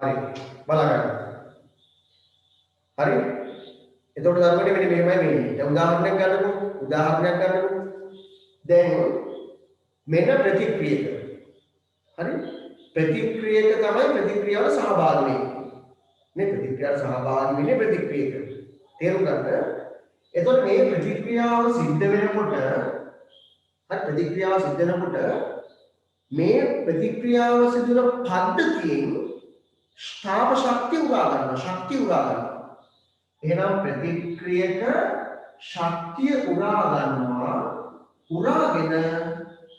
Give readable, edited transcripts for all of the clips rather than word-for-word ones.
හරි. බලන්න. හරි. එතකොට ධර්මනේ මෙන්න මෙහෙමයි වෙන්නේ. දැන් උදාහරණයක් ගන්නකො. දැන් මෙන්න ප්‍රතික්‍රියක. හරි. ප්‍රතික්‍රියක තමයි ප්‍රතික්‍රියාව සහභාගී වෙන්නේ. මේ ප්‍රතික්‍රියාව සහභාගී වෙන්නේ ප්‍රතික්‍රියක. තේරුම් ගන්න. එතකොට මේ ප්‍රතික්‍රියාව සිද්ධ වෙනකොට ප්‍රතික්‍රියාව සිද්ධ වෙනකොට මේ ප්‍රතික්‍රියාව සිදු වෙන පද්ධතියෙන් ස්ථාප ශක්තිය උරා ගන්නවා. එහෙනම් ප්‍රතික්‍රියක ශක්තිය උරා ගන්නවා. උරාගෙන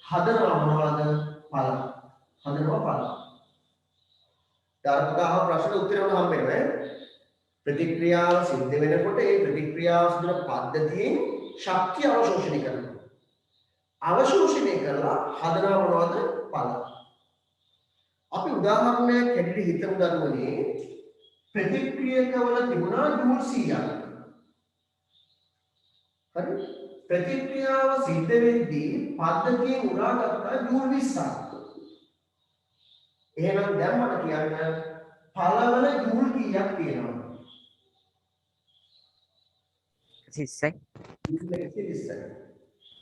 හදනවා මොනවද? ඵල. හදනවා ඵල. ධර්මතාව ප්‍රශ්න උත්තර වුණ හම්බෙන්නේ ප්‍රතික්‍රියාව සිද්ධ වෙනකොට ඒ ප්‍රතික්‍රියාව සිදු වෙන පද්ධතියෙන් ශක්තිය අවශෝෂණය කරනවා. අවශෝෂණය කරලා හදනවා මොනවද? ඵල. අපි උදාහරණයක් හැටියට හිතමු දරුවනේ ප්‍රතික්‍රියකවල තිබුණා ජූල් 100ක්. හරි? ප්‍රතික්‍රියාව සිද්ධ වෙද්දී පද්ධතියෙන් උරාගත්තා ජූල් 20ක්. එහෙනම් දැන් මට කියන්න ඵලවල ජූල් කීයක් තියෙනවද? 120යි. 120යි.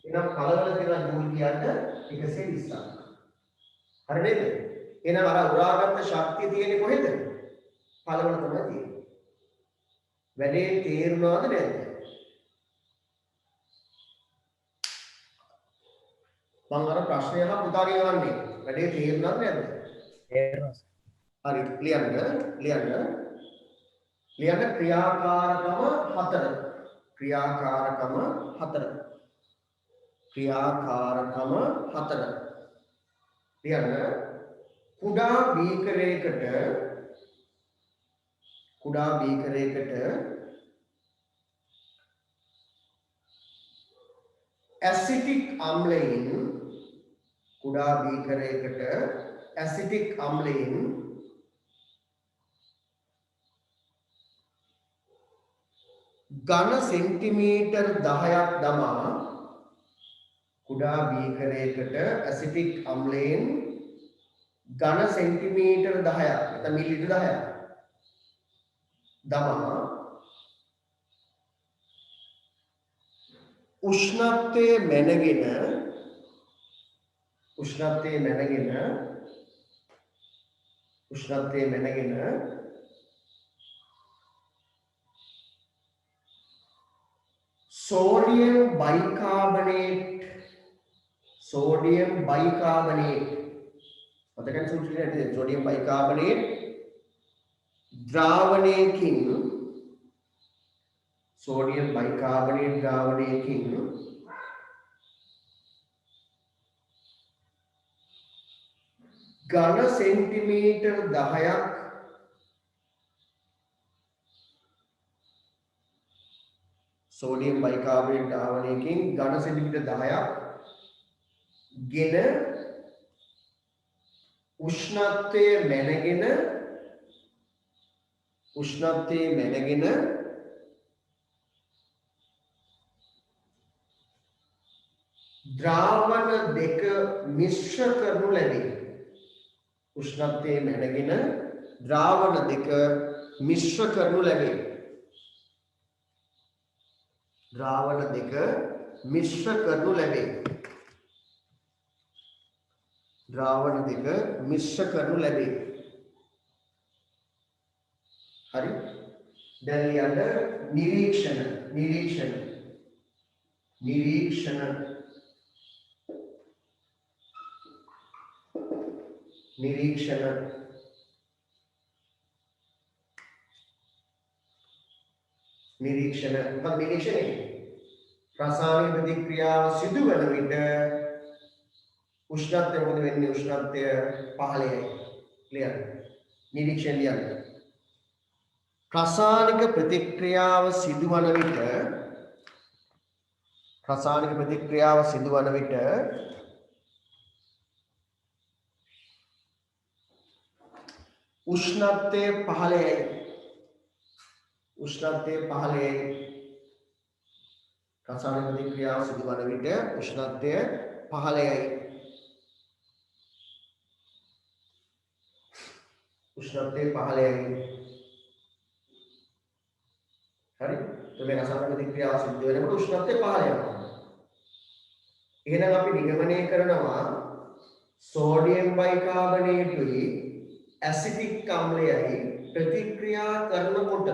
එහෙනම් ඵලවල තියෙන ජූල් කීයක්ද? 120ක්. හරි නේද? එහෙනම් අර උරාගත්ත ශක්තිය තියෙන්නේ කොහෙද? ඵලවල තමයි තියෙන්නේ. වැඩේ තේරුණාද නැද්ද? මම අර ප්‍රශ්නය අහලා පුතාගේ යන්නේ. වැඩේ තේරුණාද නැද්ද? තේරුණා. හරි ලියන්න ක්‍රියාකාරකම 4. ක්‍රියාකාරකම 4. ලියන්න කුඩා බීකරයකට ඇසිටික් අම්ලයෙන් ඝන සෙන්ටිමීටර් 10ක් දමා කුඩා බීකරයකට ඇසිටික් අම්ලයෙන් ඝන සෙන්ටිමීටර් 10ක් නැත්නම් මිලිලීටර් 10ක් දමා උෂ්ණත්වයේ මැනගෙන සෝඩියම් බයිකාබනේට් මතකද සූත්‍රයේ ඇත්තේ සෝඩියම් බයිකාබනේට් ද්‍රාවණයකින් ඝන සෙන්ටිමීටර් 10ක් සෝඩියම් බයිකාබනේට් ද්‍රාවණයකින් ඝන සෙන්ටිමීටර් 10ක් ගෙන උෂ්ණත්වයේ මැනගෙන ද්‍රාවණ දෙක මිශ්‍ර කරනු ලැබේ. හරි? දැන් ලියන්න නිරීක්ෂණ මොකක්ද නිරීක්ෂණය? රසායනික ප්‍රතික්‍රියාව සිදු වන විට උෂ්ණත්වය මොකද වෙන්නේ? උෂ්ණත්වය 15යි. ලියන්න. නිරීක්ෂණ ලියන්න. රසායනික ප්‍රතික්‍රියාව සිදුවන විට උෂ්ණත්වය 15යි. රසායනික ප්‍රතික්‍රියාව සිදුවන විට උෂ්ණත්වය 15යි. උෂ්ණත්වය පහළ යන්නේ. හරි? તો මේ රසායනික ප්‍රතික්‍රියාව සිද්ධ වෙනකොට උෂ්ණත්වය පහළ යනවා. එහෙනම් අපි නිගමනය කරනවා සෝඩියම් බයිකාබනේටුයි ඇසිටික් අම්ලයයි ප්‍රතික්‍රියා කරනකොට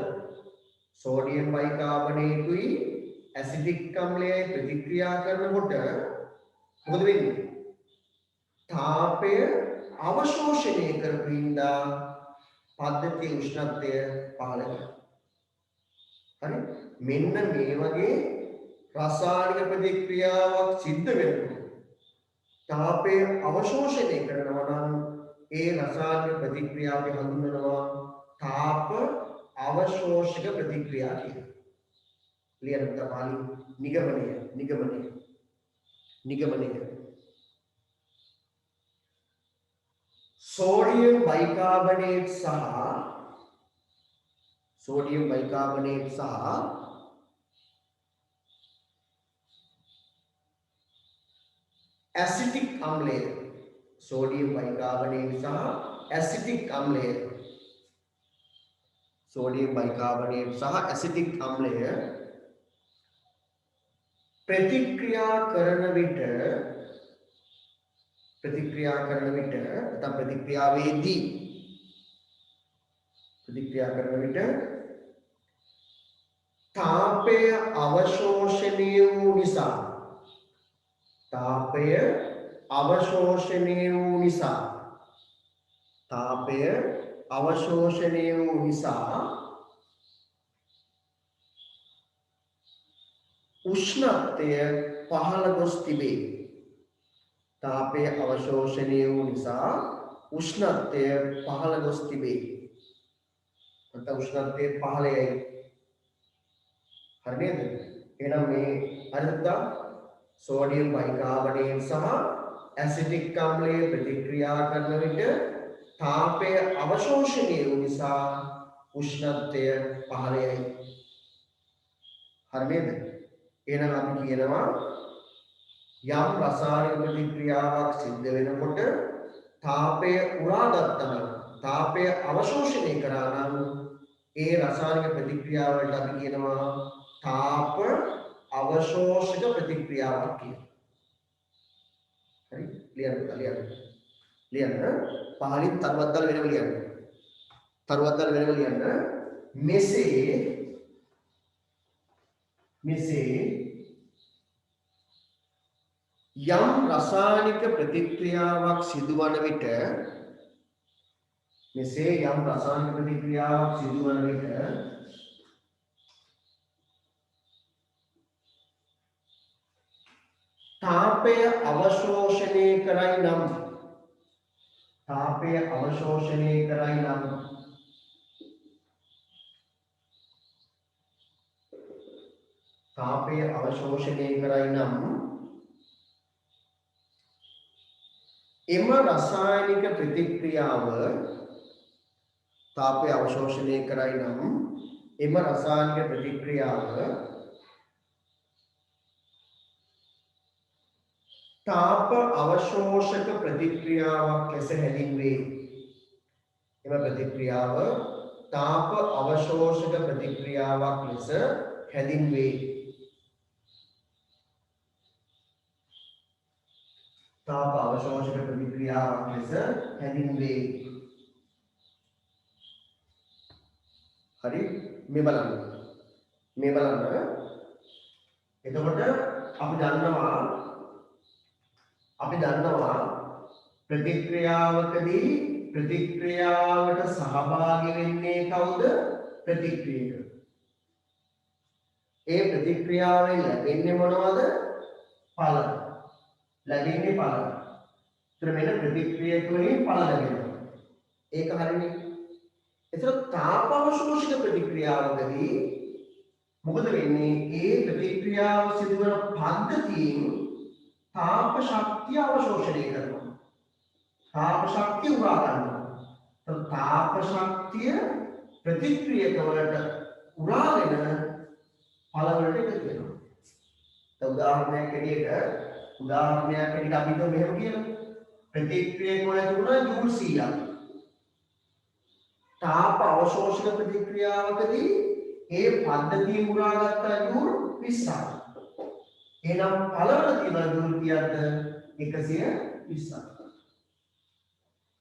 සෝඩියම් බයිකාබනේටුයි ඇසිටික් අම්ලයයි ප්‍රතික්‍රියා කරනකොට මොකද වෙන්නේ? තාපය අවශෝෂණය කරපු හින්දා පද්ධතියේ උෂ්ණත්වය පහළ වෙනවා. හරි? මෙන්න මේ වගේ රසායනික ප්‍රතික්‍රියාවක් සිද්ධ වෙනකොට තාපය අවශෝෂණය කරනවා නම් ඒ රසායනික ප්‍රතික්‍රියාව අපි හඳුන්වනවා තාප අවශෝෂක ප්‍රතික්‍රියා කියලා. ලියන්න තමයි නිගමනය. සෝඩියම් බයිකාබනේට් සහ ඇසිටික් අම්ලය සෝඩියම් බයිකාබනේට් සහ ඇසිටික් අම්ලය ප්‍රතික්‍රියා කරන විට නැත්නම් ප්‍රතික්‍රියාවේදී තාපය අවශෝෂණය වූ නිසා උෂ්ණත්වය පහළ ගොස් තිබේ. නැත්නම් උෂ්ණත්වය පහළ යයි. හරි නේද? එහෙනම් මේ හරිද? සෝඩියම් බයිකාබනේට් සහ ඇසිටික් අම්ලයේ ප්‍රතික්‍රියා කරන විට තාපය අවශෝෂණය වූ නිසා උෂ්ණත්වය පහළ යයි. හරි නේද? එහෙනම් අපි කියනවා යම් රසායනික ප්‍රතික්‍රියාවක් සිද්ධ වෙනකොට තාපය උරා ගත්තා නම් තාපය අවශෝෂණය කරා නම් ඒ රසායනික ප්‍රතික්‍රියාවලට අපි කියනවා තාප අවශෝෂක ප්‍රතික්‍රියාවක් කියලා. හරි? ලියන්න. පහලින් තරුවද්දල් වෙනම ලියන්න. මෙසේ යම් රසායනික ප්‍රතික්‍රියාවක් සිදුවන විට තාපය අවශෝෂණය කරයි නම් එම රසායනික ප්‍රතික්‍රියාව තාපය අවශෝෂණය කරයි නම් එම රසායනික ප්‍රතික්‍රියාව තාප අවශෝෂක ප්‍රතික්‍රියාවක් ලෙස හැඳින්වේ. එම ප්‍රතික්‍රියාව තාප අවශෝෂක ප්‍රතික්‍රියාවක් ලෙස හැඳින්වේ. තාප අවශෝෂක ප්‍රතික්‍රියාවක් ලෙස හැඳින්වේ. හරි? මේ බලන්න. එතකොට අපි දන්නවා ප්‍රතික්‍රියාවකදී ප්‍රතික්‍රියාවට සහභාගී වෙන්නේ කවුද? ප්‍රතික්‍රියක. ඒ ප්‍රතික්‍රියාවෙන් ලැබෙන්නේ මොනවද? ඵල. ඒතර මෙන්න ප්‍රතික්‍රියක වලින් ඵල ලැබෙනවා. ඒක හරිනේ. ඒතර තාප අවශෝෂක ප්‍රතික්‍රියාවකදී මොකද වෙන්නේ? ඒ ප්‍රතික්‍රියාව සිදුවන පද්ධතියෙන් තාප ශක්තිය අවශෝෂණය කරනවා. තාප ශක්තිය උරා ගන්නවා. තාප ශක්තිය ප්‍රතික්‍රියක වලට උරාගෙන ඵල වලට එකතු වෙනවා. උදාහරණයක් ඇටියට අපි මෙහෙම කියනවා. ප්‍රතික්‍රියක වල තිබුණා ජූල් 100ක්. තාප අවශෝෂක ප්‍රතික්‍රියාවකදී ඒ පද්ධතිය උරාගත් ජූල් 20ක්. එහෙනම් පළවන තියෙන ජූල් කීයද? 120ක්.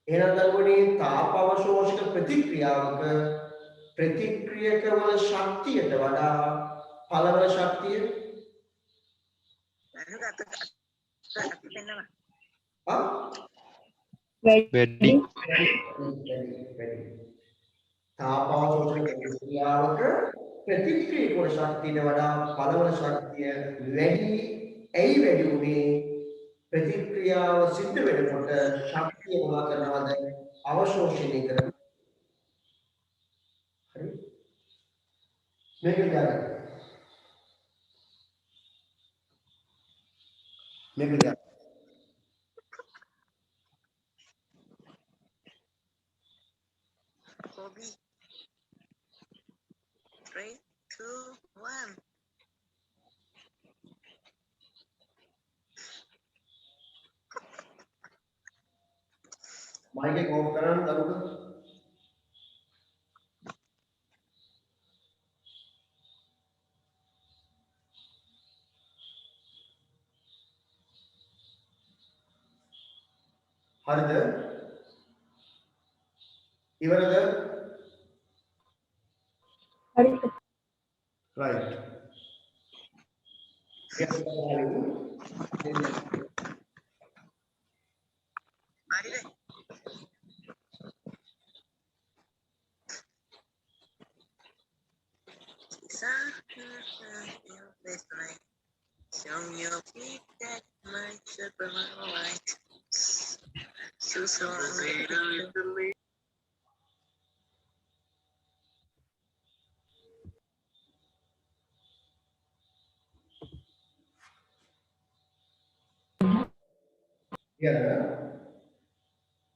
එහෙනම් දරුවනේ තාප අවශෝෂක ප්‍රතික්‍රියාවක ප්‍රතික්‍රියක වල ශක්තියට වඩා පළවන ශක්තිය වැඩි තාප අවශෝෂක ප්‍රතික්‍රියාවක ප්‍රතික්‍රියක වල ශක්තියට වඩා පළවන ශක්තිය වැඩි. ඇයි වැඩි උනේ? ප්‍රතික්‍රියාව සිද්ධ වෙනකොට ශක්තිය මොනවා කරනවද? අවශෝෂණය කරනවා. හරි? මේක ගන්න. මේක ගන්න. Kobe. 3, 2, 1. माइक एक ऑफ करन दरुगा. හරිද? ඉවරද? හරිද? right. Mari deh. Show me your feet that might set the light. So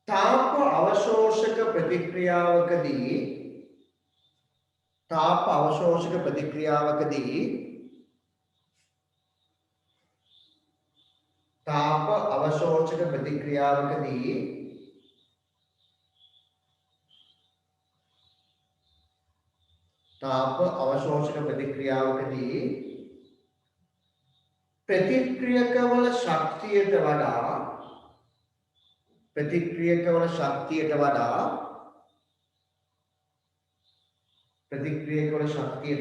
තාප අවශෝෂක ප්‍රතික්‍රියාවකදී තාප අවශෝෂක ප්‍රතික්‍රියාවකදී තාප අවශෝෂක ප්‍රතික්‍රියාවකදී තාප අවශෝෂක ප්‍රතික්‍රියාවකදී ප්‍රතික්‍රියකවල ශක්තියට වඩා ප්‍රතික්‍රියකවල ශක්තියට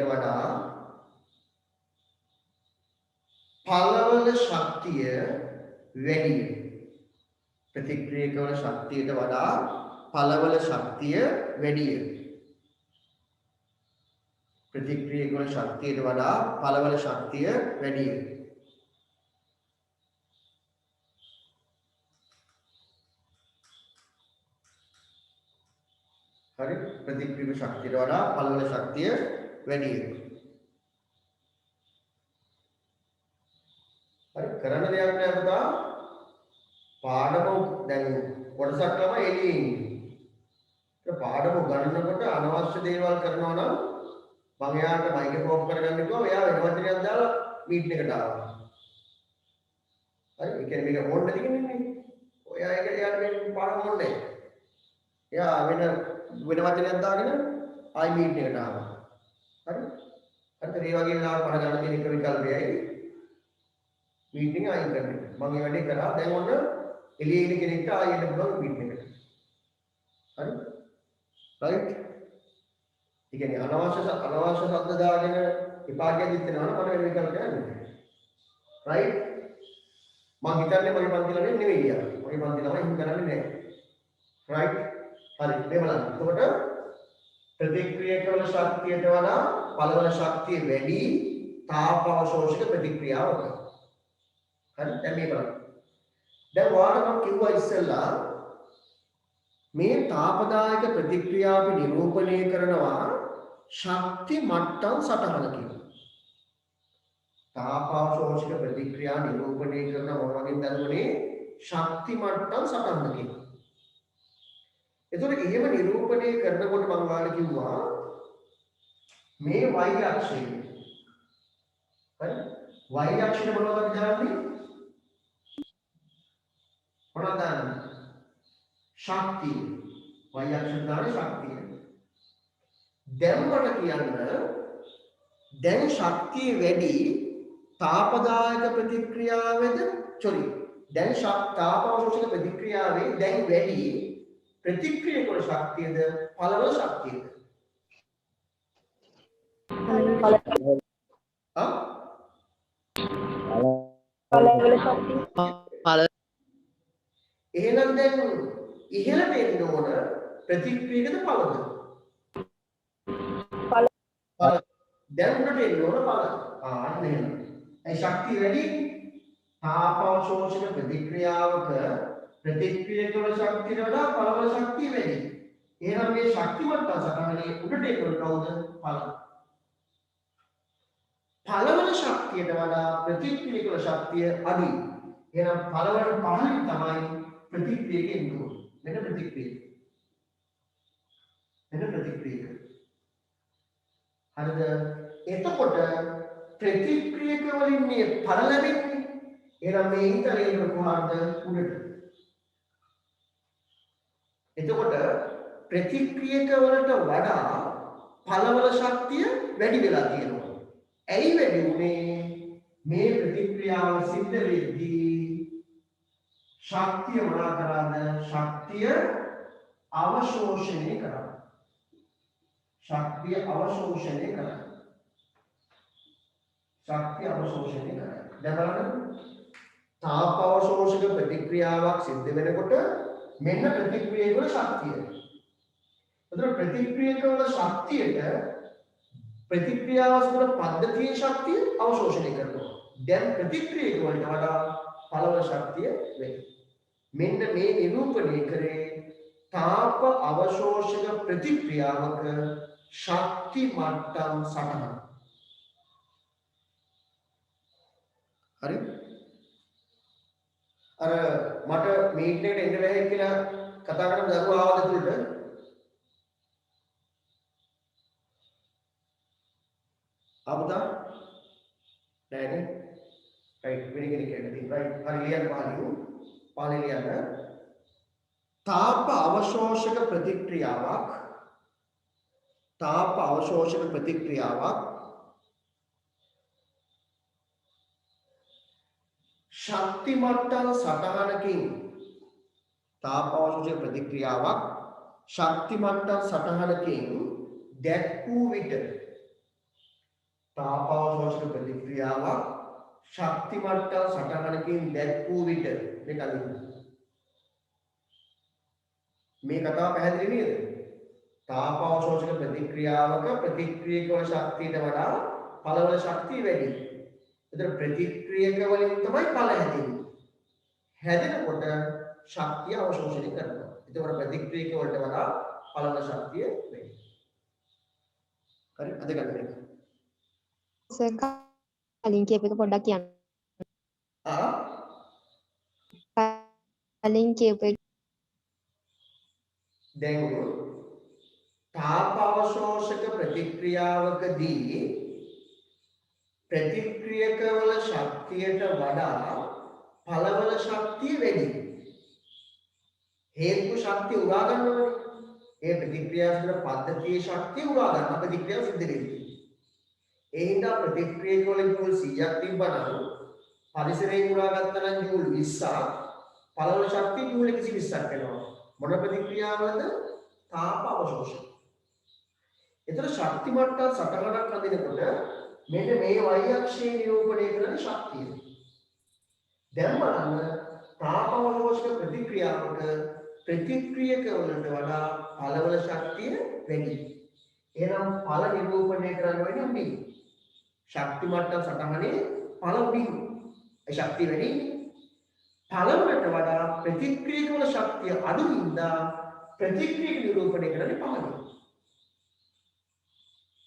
වඩා පළවන ශක්තිය වැඩි. ප්‍රතික්‍රියකවල ශක්තියට වඩා පළවන ශක්තිය වැඩි. ප්‍රතික්‍රියකවල ශක්තියට වඩා පළවන ශක්තිය වැඩි. හරි, ප්‍රතික්‍රියක ශක්තියට වඩා පළවන ශක්තිය වැඩි. හරි, කරන්න දෙයක් නෑ පුතා. පාඩම දැන් කොටසක් තමයි එළියේ ඉන්නේ. ඒක පාඩම ගන්නකොට අනවශ්‍ය දේවල් කරනවා නම් මම එයාට මයික් එක ඔෆ් කරගන්න කිව්වා. එයා වෙන වචනයක් දාලා මීටින් එකට ආවා. හරි, ඒ කියන්නේ මේක ඕන්න දිගන්නේ. ඔයා ඒක එයාට මේ පාඩම ඕනේ. එයා වෙන වචනයක් දාගෙන ආයි මීටින් එකට ආවා. හරි. හරිද? ඒ වගේ වෙලාවක පණ ගන්න තියෙන එක විකල්පයයි මීටින් අයින් කරන එක. මම මේ වැඩේ කරා. දැන් ඔන්න එළියේ ඉන්න කෙනෙක්ට ආයෙ එන්න පුළුවන් මීටින් එකට. හරි? රයිට්? ඒ කියන්නේ අනවශ්‍ය શબ્ද දාගෙන විපාකයක් දෙන්නවා නම් මම වෙන විකල්පයක් නැහැ. රයිට්? මම හිතන්නේ මගේ පන්ති ළමයි නෙවෙයි යා. මගේ පන්ති ළමයි හිම කරන්නේ නැහැ. රයිට්? හරි. මේ බලන්න. එතකොට ප්‍රතික්‍රියකවල ශක්තියට වඩා පළවන ශක්තිය වැඩි තාප අවශෝෂක ප්‍රතික්‍රියාවක. හරි, දැන් මේ බලන්න. දැන් ඔයාලට මම කිව්වා ඉස්සෙල්ලා මේ තාපදායක ප්‍රතික්‍රියාව අපි නිරූපණය කරනවා ශක්ති මට්ටම් සටහනකින්. තාප අවශෝෂක ප්‍රතික්‍රියා නිරූපණය කරන මොන වගේ දරුවනේ ශක්ති මට්ටම් සටහනකින්. එතකොට එහෙම නිරූපණය කරනකොට මම ඔයාලට කිව්වා මේ y අක්ෂය. හරි? y අක්ෂයට මොනවද අපි දාන්නේ? මොනවද දාන්නේ? ශක්තිය. y අක්ෂයට දාන්නේ ශක්තිය. දැන් මට කියන්න දැන් ශක්තිය වැඩි තාපදායක ප්‍රතික්‍රියාවේද sorry දැන් තාපාවශෝෂක ප්‍රතික්‍රියාවේ දැන් වැඩි ප්‍රතික්‍රියා කරන ශක්තියද පළවන ශක්තියද ආ එහෙනම් දැන් ඉහළට එන්න ඕන ප්‍රතික්‍රියකද පළද දැන් උඩට එන්න ඕන පළ අන්න එහෙනම් ඒ ශක්තිය වැඩි තාපාවශෝෂක ප්‍රතික්‍රියාවක ප්‍රතික්‍රියා කරන ශක්තියට වඩා පළවන ශක්තිය වැඩි එහෙනම් මේ ශක්තිමත් සටහනේ උඩට එන්න කවුද පළ පළවන ශක්තියට වඩා ප්‍රතික්‍රියා කරන ශක්තිය අඩුයි. එහෙනම් පළවන පහළින් තමයි ප්‍රතික්‍රියක එන්නේ. මෙන්න ප්‍රතික්‍රියක. හරිද? එතකොට ප්‍රතික්‍රියක වලින් මේ පළ ලැබෙන්නේ. එහෙනම් මේ ඉතරේ කොහොමද උඩට? එතකොට ප්‍රතික්‍රියක වලට වඩා පළවන ශක්තිය වැඩි වෙලා තියෙනවා. ඇයි වැඩි උනේ මේ ප්‍රතික්‍රියාව සිද්ධ වෙද්දී ශක්තිය මොනවා කරාද ශක්තිය අවශෝෂණය කරා දැන් බලන්න තාප අවශෝෂක ප්‍රතික්‍රියාවක් සිද්ධ වෙනකොට මෙන්න ප්‍රතික්‍රියක වල ශක්තිය එතකොට ප්‍රතික්‍රියක වල ශක්තියට ප්‍රතික්‍රියාවස්තුන පද්ධතියේ ශක්තිය අවශෝෂණය කරනවා. දැන් ප්‍රතික්‍රියක වලට වඩා පළවන ශක්තිය වැඩි. මෙන්න මේ නිරූපණය කරේ තාප අවශෝෂක ප්‍රතික්‍රියාවක ශක්ති මට්ටම් සටහන. හරි? අර මට මීට් එකට එන්න බැහැ කියලා කතා කරන දරුවා ආවද තුලට? ආවද? නෑනේ. රයිට් වෙන කෙනෙක් කියන්නදී. රයිට්. හරි ලියන්න පාලි ලියන්න. තාප අවශෝෂක ප්‍රතික්‍රියාවක් ශක්ති මට්ටම් සටහනකින් තාප අවශෝෂක ප්‍රතික්‍රියාවක් ශක්ති මට්ටම් සටහනකින් දැක්වූ විට තාප අවශෝෂක ප්‍රතික්‍රියාවක් ශක්ති මට්ටම් සටහනකින් දැක්වූ විට මේක අදින්න මේ කතාව පැහැදිලි නේද? තාප අවශෝෂක ප්‍රතික්‍රියාවක ප්‍රතික්‍රියක වල ශක්තියට වඩා පළවන ශක්තිය වැඩි. ඒතර ප්‍රතික්‍රියක වලින් තමයි පළ හැදෙන්නේ. හැදෙනකොට ශක්තිය අවශෝෂණය කරනවා. ඒතකොට ප්‍රතික්‍රියක වලට වඩා පළවන ශක්තිය වැඩි. හරි අද ගන්න මේක. සර් කලින් කියප එක පොඩ්ඩක් කියන්න. කලින් කියප එක දැන් තාප අවශෝෂක ප්‍රතික්‍රියාවකදී ප්‍රතික්‍රියක වල ශක්තියට වඩා පළවන ශක්තිය වැඩි. හේතු ශක්තිය උරා ගන්නවනේ. ඒ ප්‍රතික්‍රියාවල පද්ධතියේ ශක්තිය උරා ගන්න ප්‍රතික්‍රියාව සිද්ධ වෙන්නේ. ඒ හින්දා ප්‍රතික්‍රියක වල ජූල් 100ක් තිබ්බනම් පරිසරයෙන් උරා ගත්තා නම් ජූල් 20ක් පළවන ශක්තිය ජූල් 120ක් වෙනවා. මොන ප්‍රතික්‍රියාවලද? තාප අවශෝෂක. ඒතර ශක්ති මට්ටම් සටහනක් හදිනකොට මෙන්න මේ y අක්ෂයේ නිරූපණය කරන ශක්තිය. දැන් බලන්න තාප අවශෝෂක ප්‍රතික්‍රියාවක ප්‍රතික්‍රියක වලට වඩා පළවන ශක්තිය වැඩි. එහෙනම් පළ නිරූපණය කරන්න වෙන්නේ මේ ශක්ති මට්ටම් සටහනේ පළ බිඳු. ඒ ශක්තිය වැඩි. පළවනට වඩා ප්‍රතික්‍රියක වල ශක්තිය අඩු නිසා ප්‍රතික්‍රියක නිරූපණය කරන්නේ පහළින්.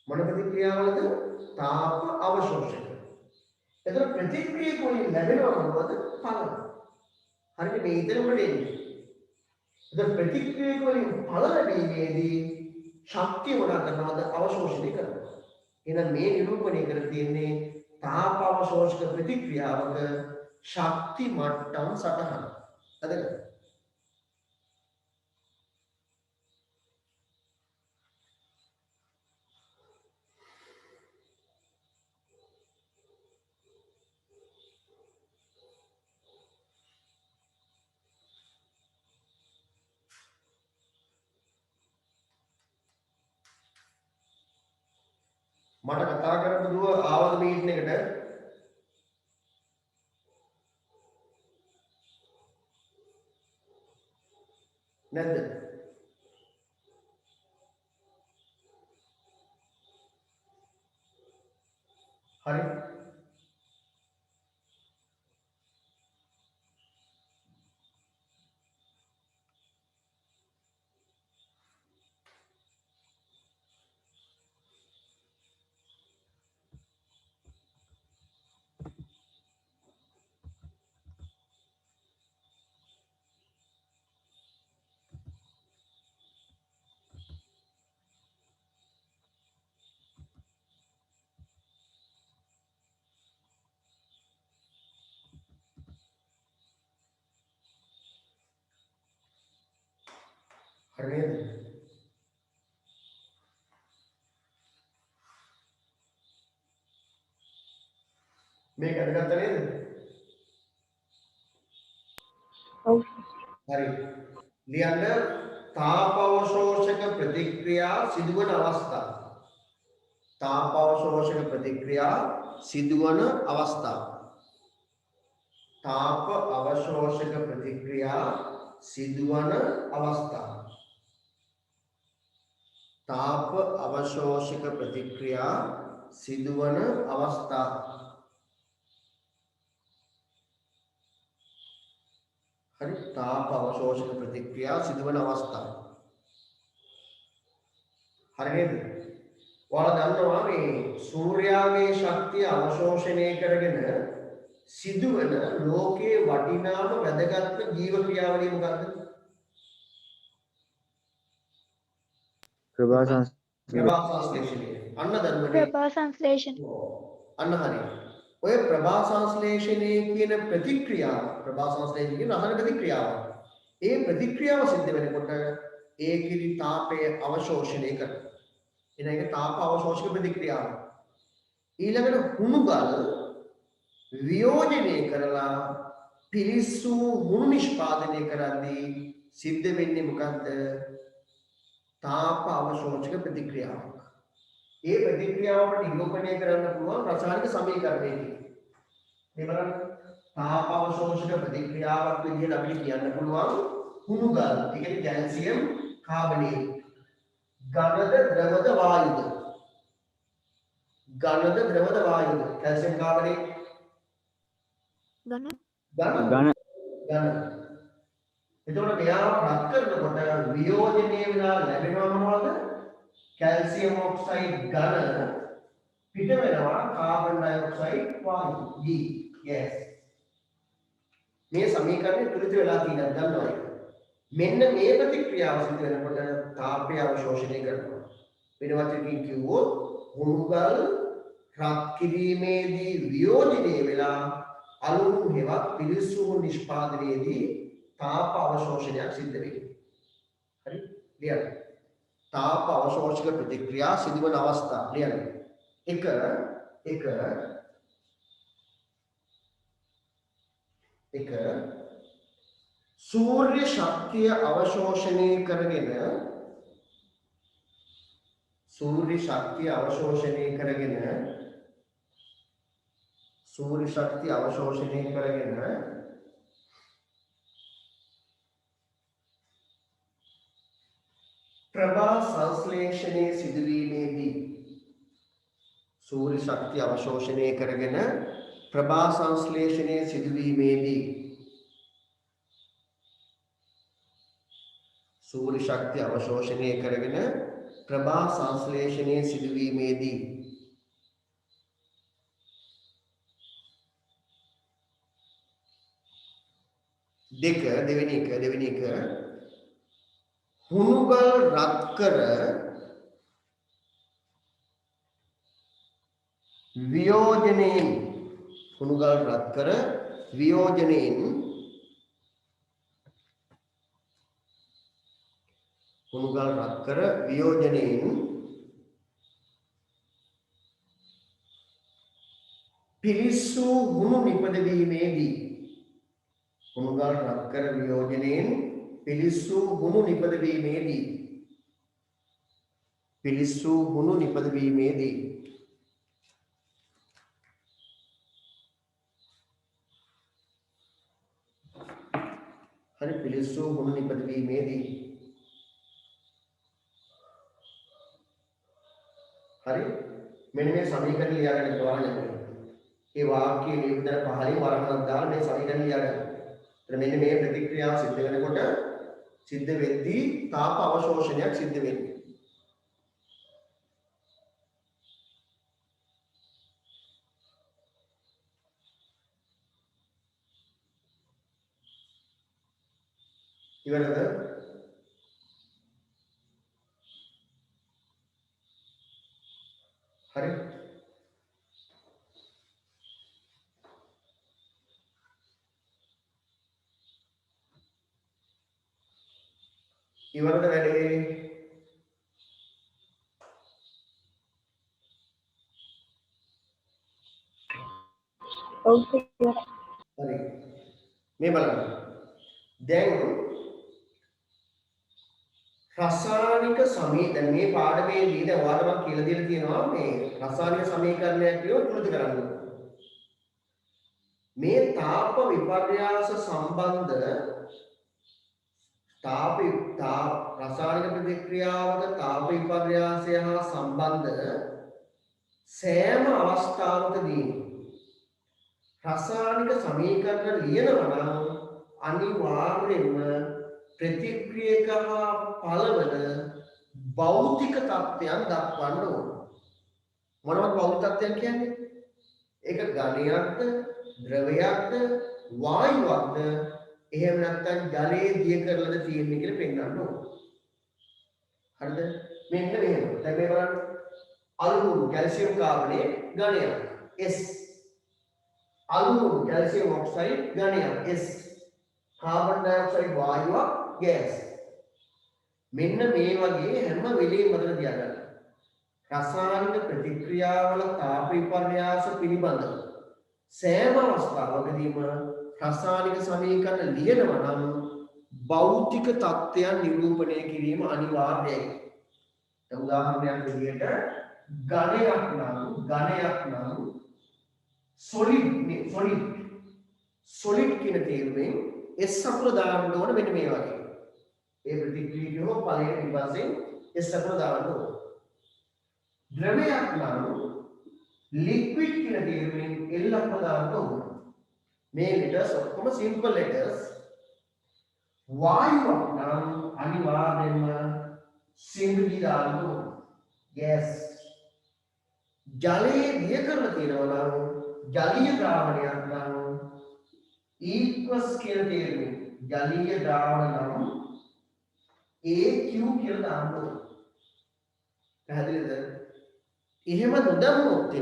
මොන ප්‍රතික්‍රියාවලද? තාප අවශෝෂක. එතන ප්‍රතික්‍රියක වලින් ලැබෙනවා මොනවද? පළ. හරියට මේ ඉතින් උඩට එන්නේ. එතන ප්‍රතික්‍රියක වලින් පළ ලැබීමේදී ශක්තිය මොනවා කරනවද? අවශෝෂණය කරනවා. එහෙනම් මේ නිරූපණය කර තියෙන්නේ තාප අවශෝෂක ප්‍රතික්‍රියාවක ශක්ති මට්ටම් සටහන. හරිද? මට කතා කරපු දුව ආවද මීටින් එකට? නැද්ද? හරි. හරි නේද? මේක අදගත්ත නේද? ඔව් හරි. ලියන්න තාපවශෝෂක ප්‍රතික්‍රියා සිදුවන අවස්ථා. තාපවශෝෂක ප්‍රතික්‍රියා සිදුවන අවස්ථා. තාප අවශෝෂක ප්‍රතික්‍රියා සිදුවන අවස්ථා. තාප අවශෝෂක ප්‍රතික්‍රියා සිදුවන අවස්ථා. හරි. තාප අවශෝෂක ප්‍රතික්‍රියා සිදුවන අවස්ථා. හරි නේද? ඔයාලා දන්නවා මේ සූර්යාගේ ශක්තිය අවශෝෂණය කරගෙන සිදුවන ලෝකයේ වටිනාම වැදගත්ම ජීව ක්‍රියාවලිය මොකක්ද? ප්‍රභා ප්‍රභා සංශ්ලේෂණය. අන්න දන්නවනේ. ප්‍රභා සංශ්ලේෂණ අන්න හරි. ඔය ප්‍රභා සංශ්ලේෂණය කියන ප්‍රතික්‍රියාව, ප්‍රභා සංශ්ලේෂණය කියන අහන ප්‍රතික්‍රියාව. ඒ ප්‍රතික්‍රියාව සිද්ධ වෙනකොට ඒකෙදි තාපය අවශෝෂණය කරනවා. එන එක තාප අවශෝෂක ප්‍රතික්‍රියාව. ඊළඟට හුණුගල් වියෝජනය කරලා පිලිස්සු හුණු නිෂ්පාදනය කරද්දී සිද්ධ වෙන්නේ මොකද්ද? තාප අවශෝෂක ප්‍රතික්‍රියාවක්. ඒ ප්‍රතික්‍රියාවට නිරූපණය කරන්න පුළුවන් රසායනික සමීකරණයකින්. මේ බලන්න තාප අවශෝෂක ප්‍රතික්‍රියාවක් විදිහට අපිට කියන්න පුළුවන් හුණුගල්, ඒ කියන්නේ කැල්සියම් කාබනේට්. ඝනද ද්‍රවද වායුද? ඝනද ද්‍රවද වායුද? කැල්සියම් කාබනේට් ගණ ගණ එතකොට මෙයාව රත් කරනකොට වියෝජනය වෙලා ලැබෙනවා මොනවද? කැල්සියම් ඔක්සයිඩ් ඝන පිට වෙනවා කාබන් ඩයොක්සයිඩ් වායු G. yes. මේ සමීකරණය තුලිත වෙලා තියෙනවා දන්නවද? මෙන්න මේ ප්‍රතික්‍රියාව සිදු වෙනකොට තාපය අවශෝෂණය කරනවා. වෙන වචනකින් කිව්වොත් හුණුගල් රත් කිරීමේදී වියෝජනය වෙලා අලුණු හෙවත් පිලිස්සු නිෂ්පාදනයේදී තාප අවශෝෂණයක් සිද්ධ වෙනවා. හරි? ලියන්න. තාප අවශෝෂක ප්‍රතික්‍රියා සිදුවන අවස්ථා ලියන්න. එක සූර්ය ශක්තිය අවශෝෂණය කරගෙන සූර්ය ශක්තිය අවශෝෂණය කරගෙන ප්‍රභා සංශ්ලේෂණයේ සිදුවීමේදී සූර්ය ශක්තිය අවශෝෂණය කරගෙන ප්‍රභා සංශ්ලේෂණයේ සිදුවීමේදී සූර්ය ශක්තිය අවශෝෂණය කරගෙන ප්‍රභා සංශ්ලේෂණයේ සිදුවීමේදී දෙවෙනි එක හුණුගල් රත් කර වියෝජනයෙන් පිලිස්සු හුණු නිපදවීමේදී පිලිස්සු හුණු නිපදවීමේදී හරි පිලිස්සු හුණු නිපද වීමේදී හරි මෙන්න මේ සමීකරණ ලියාගන්න ප්‍රවාහනය. ඒ වාක්‍යයේ නියුතන පහලින් වරහණක් දාලා මේ සමීකරණ ලියාගන්න. එතන මෙන්න මේ ප්‍රතික්‍රියාව සිද්ධ වෙනකොට සිද්ධ වෙද්දී තාප අවශෝෂණයක් සිද්ධ වෙන්නේ. ඉවරද? හරි ඉවරද වැඩේ? Okay. හරි මේ බලන්න. දැන් රසායනික දැන් මේ පාඩමේදී දැන් ඔයාලට මම කියලා දීලා තියෙනවා මේ රසායනික සමීකරණයක් කියව පුරුදු කරන්න. මේ තාප විපර්යාස සම්බන්ධ රසායනික ප්‍රතික්‍රියාවක තාප විපර්යාසය හා සම්බන්ධ සෑම අවස්ථාවකදී රසායනික සමීකරණ ලියනවා නම් අනිවාර්යයෙන්ම ප්‍රතික්‍රියක හා පළවන භෞතික තත්ත්වයන් දක්වන්න ඕන. මොනවද භෞතික තත්ත්වයන් කියන්නේ? ඒක ඝනයක්ද, ද්‍රවයක්ද, වායුවක්ද, එහෙම නැත්නම් ජලයේ දිය කරලාද තියෙන්නේ කියලා පෙන්වන්න ඕන. හරිද? මෙන්න මෙහෙම. දැන් මේ බලන්න. අලුමිනියම් කැල්සියම් කාබනේට් ඝනයක් S. අලුමිනියම් කැල්සියම් ඔක්සයිඩ් ඝනයක් S. කාබන් ඩයොක්සයිඩ් වායුවක් gas. මෙන්න මේ වගේ හැම වෙලෙම මතක තියාගන්න. රසායනික ප්‍රතික්‍රියාවල තාප විපර්යාස පිළිබඳ සෑම අවස්ථාවකදීම රසායනික සමීකරණ ලියනවා නම් භෞතික තත්ත්වයන් නිරූපණය කිරීම අනිවාර්යයි. උදාහරණයක් විදිහට ඝනයක් නම් solid කියන තේරුමෙන් S අකුර දාන්න ඕන මෙන්න මේ වගේ. ඒ ප්‍රතික්‍රියාව හෝ ඵලයේ පිටපස්සෙන් S අකුර දාන්න ඕන. ද්‍රවයක් නම් liquid කියන තේරුමෙන් L අකුර දාන්න ඕන. මේ letters ඔක්කොම simple letters. වායුවක් නම් අනිවාර්යයෙන්ම සිංහලී දාන්න ඕන. gas. ජලයේ දිය කරලා තියෙනවා නම් ජලීය ද්‍රාවණයක් නම් equals කියලා තේරුමෙන් ජලීය ද්‍රාවණ නම් AQ කියලා දාන්න ඕන. පැහැදිලිද? එහෙම නොදැම්මොත්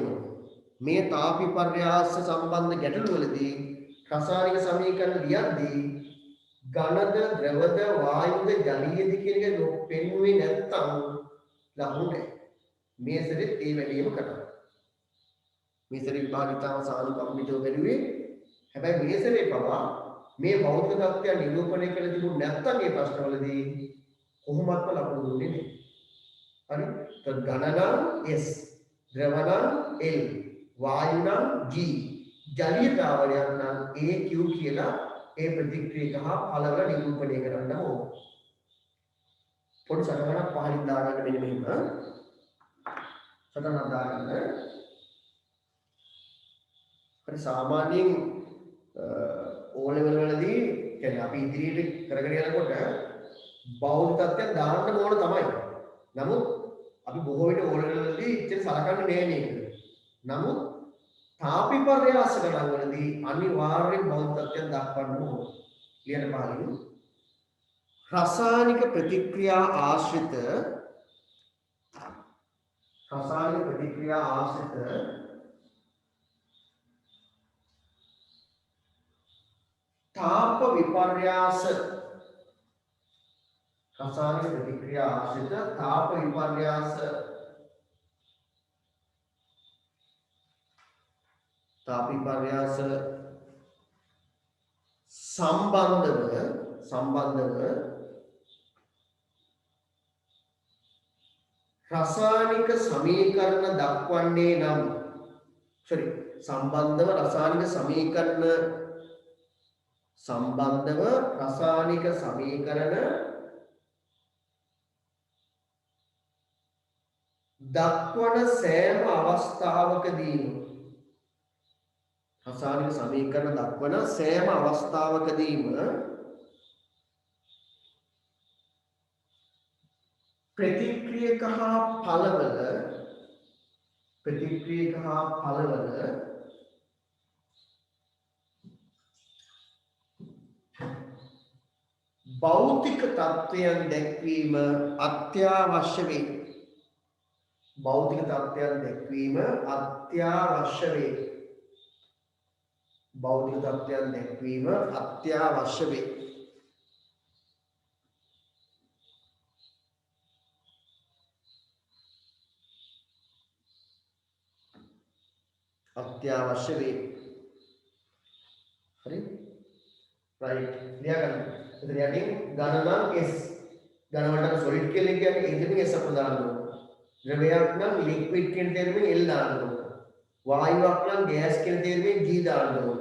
මේ තාප විපර්යාස සම්බන්ධ ගැටලු වලදී රසායනික සමීකරණ ලියද්දී ඝනද, ද්‍රවද, වායුද, ජලීයද කියන එක පෙන්වුවේ නැත්තම් ලහුනේ. මේ සැරේ ඒ වැඩේම කරා. මේ සැරේ විභාගිතාව සානුකම්පිතව බැලුවේ. හැබැයි මේ සැරේ පවා මේ භෞතික තත්ත්වය නිරූපණය කළ තිබුණ නැත්තම් මේ ප්‍රශ්නවලදී කොහොමත්ම ලකුණු දුන්නේ නැහැ. හරි? ඝන නම් S, ද්‍රව නම් L, වායු නම් G, ජලීය ද්‍රාවණයක් නම් AQ කියලා ඒ ප්‍රතික්‍රියක හා ඵලවල නිරූපණය කරන්න ඕන. පොඩි සටහනක් පහලින් දාගන්න මෙන්න මෙහෙම. සටහනක් දාගන්න. හරි සාමාන්‍යයෙන් O level වලදී කියන්නේ අපි ඉදිරියට කරගෙන යනකොට භෞතික තත්ත්වයන් දාන්න ඕන තමයි. නමුත් අපි බොහෝ විට O level වලදී ඉතින් සලකන්නේ නෑ මේක. නමුත් තාප විපර්යාස ගණන් වලදී අනිවාර්යෙන් භෞතික තත්ත්වයන් දක්වන්න ඕන. ලියන්න පාලින් රසායනික ප්‍රතික්‍රියා ආශ්‍රිත තාප විපර්යාස රසායනික ප්‍රතික්‍රියා ආශ්‍රිත තාප විපර්යාස සම්බන්ධව රසායනික සමීකරණ දක්වන්නේ නම් සම්බන්ධව රසායනික සමීකරණ සම්බන්ධව රසායනික සමීකරණ දක්වන සෑම අවස්ථාවකදීම රසායනික සමීකරණ දක්වන සෑම අවස්ථාවකදීම ප්‍රතික්‍රියක හා ඵලවල භෞතික තත්ත්වයන් දැක්වීම අත්‍යවශ්‍ය වේ. භෞතික තත්ත්වයන් දැක්වීම අත්‍යවශ්‍ය වේ. භෞතික තත්ත්වයන් දැක්වීම අත්‍යවශ්‍ය වේ. අත්‍යවශ්‍ය වේ. හරි? right. ලියා ගන්න. එතන යටින් ඝන නම් S. ඝන වලට solid කියලා කියන්නේ ඒ දෙමින් S අප දාන්න ඕන. ද්‍රවයක් නම් liquid කියන තේරුමින් L දාන්න ඕන. වායුවක් නම් gas කියන තේරුමින් G දාන්න ඕන.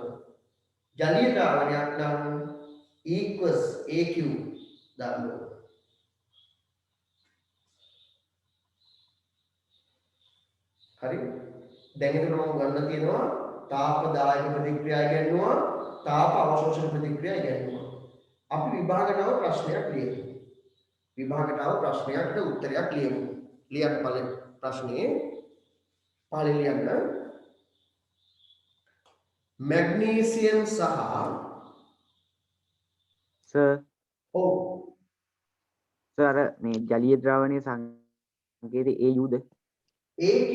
ජලීය ද්‍රාවණයක් නම් equals AQ දාන්න ඕන. හරි? දැන් එතන මම ගන්න තියෙනවා තාපදායක ප්‍රතික්‍රියා ඉගෙනුවා තාප අවශෝෂණ ප්‍රතික්‍රියා ඉගෙනුවා. අපි විභාගතාව ප්‍රශ්නයක් ලියමු. විභාගතාව ප්‍රශ්නයකට උත්තරයක් ලියමු. ලියන්න පළවෙනි ප්‍රශ්නේ පළවෙනි ලියන්න මැග්නීසියම් සහ සර් ඔව් සර් මේ ජලීය ද්‍රාවණයේ සංකේතය AU ද AQ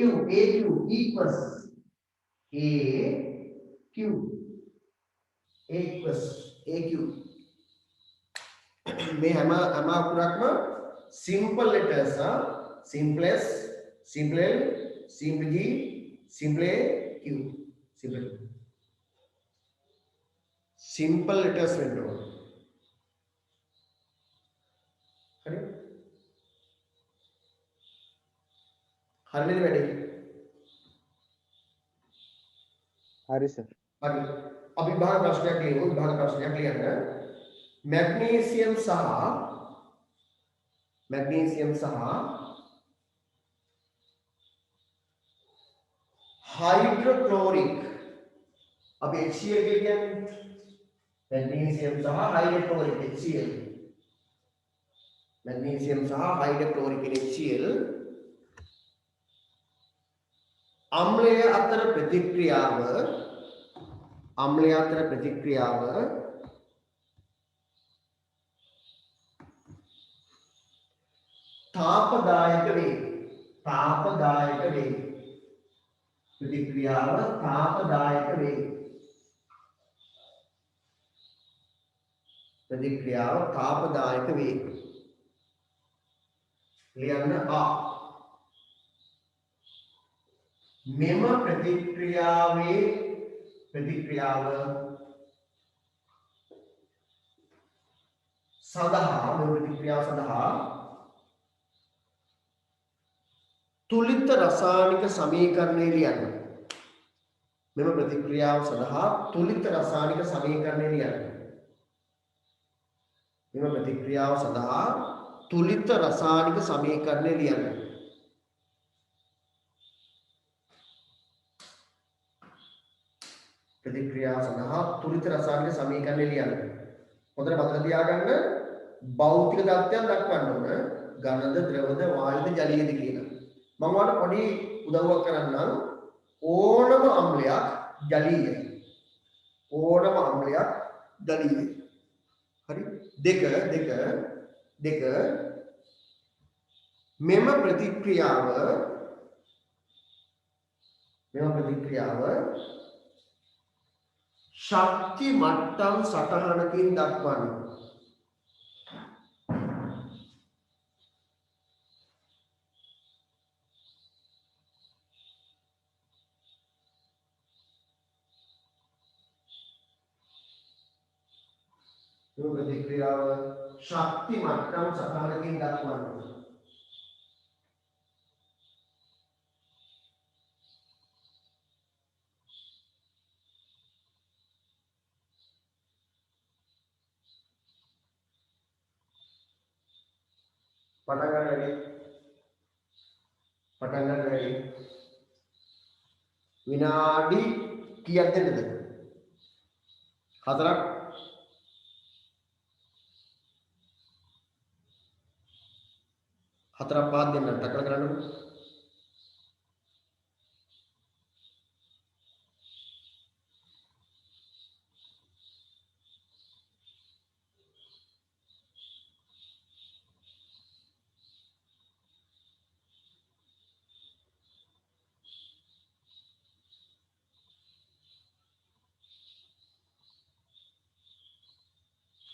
equals AQ equals AQ මේ හැම අකුරක්ම simple letters simple S simple L simple G simple A Q simple letters වෙන්න ඕන. හරි? හරිද වැඩේ? හරි සර් හරි. අපි විභාග ප්‍රශ්නයක් ලියමු. විභාග ප්‍රශ්නයක් ලියන්න. මැග්නීසියම් සහ හයිඩ්‍රොක්ලෝරික් අපි HCl කියන්නේ මැග්නීසියම් සහ හයිඩ්‍රොක්ලෝරික් HCl මැග්නීසියම් සහ හයිඩ්‍රොක්ලෝරික් HCl අම්ලය අතර ප්‍රතික්‍රියාව තාපදායක වේ. ප්‍රතික්‍රියාව තාපදායක වේ. ලියන්න මෙම ප්‍රතික්‍රියාව සඳහා තුලිත රසායනික සමීකරණය ලියන්න. මෙම ප්‍රතික්‍රියාව සඳහා තුලිත රසායනික සමීකරණය ලියන්න. ප්‍රතික්‍රියාව සඳහා තුලිත රසායනික සමීකරණය ලියන්න. හොඳට මතක තියාගන්න භෞතික තත්ත්වයන් දක්වන්න ඕන. ඝනද, ද්‍රවද, වායුද, ජලීයද කියලා. මම ඔයාලට පොඩි උදව්වක් කරන්නම්. ඕනම අම්ලයක් ජලීයයි. හරි? දෙක මෙම ප්‍රතික්‍රියාව ශක්ති මට්ටම් සටහනකින් දක්වන්න. ප්‍රතික්‍රියාව ශක්ති මට්ටම් සටහනකින් දක්වන්න. පටන් ගන්න වැඩි. පටන් ගන්න වැඩි. විනාඩි කීයක් දෙන්නද? 4ක්. 4ක් 5ක් දෙන්න ටකල කරන්නකො.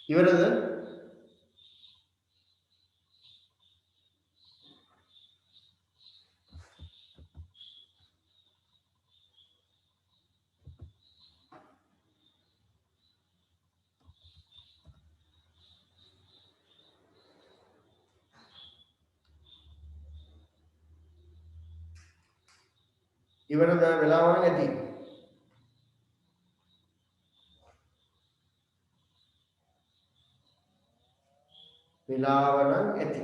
ඉවරද? ඉවරද? වෙලාව නම් ඇති. වෙලාව නම් ඇති.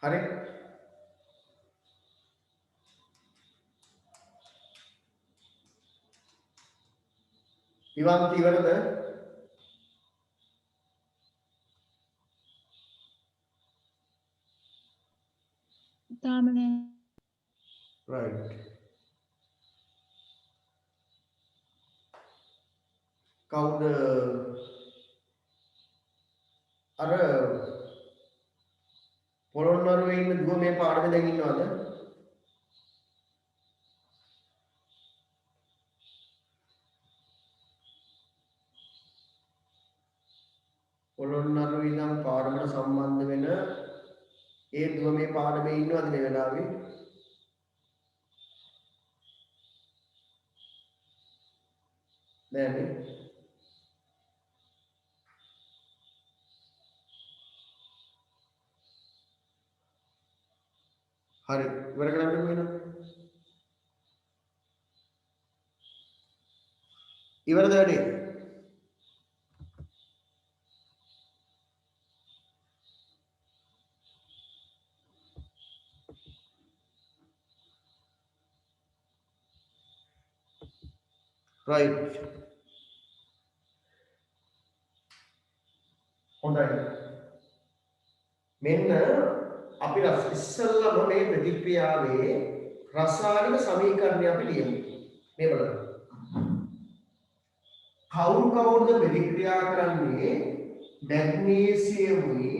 හරි. විවන්ති ඉවරද? තාම නෑ. right. කවුද අර පොළොන්නරුවේ ඉන්න දුව මේ පාඩමේ දැන් ඉන්නවද? පොළොන්නරුවේ ඉඳන් පාඩමට සම්බන්ධ වෙන ඒ දුව මේ පාඩමේ ඉන්නවද මේ වෙලාවේ? නෑනේ. හරි ඉවර කරන්නකෝ එහෙනම්. ඉවරද වැඩේ? right. හොඳයි. මෙන්න අපි ඉස්සල්ලාම මේ ප්‍රතික්‍රියාවේ රසායනික සමීකරණය අපි ලියමු. මේ බලන්න. කවුරුද ප්‍රතික්‍රියා කරන්නේ මැග්නීසියමුයි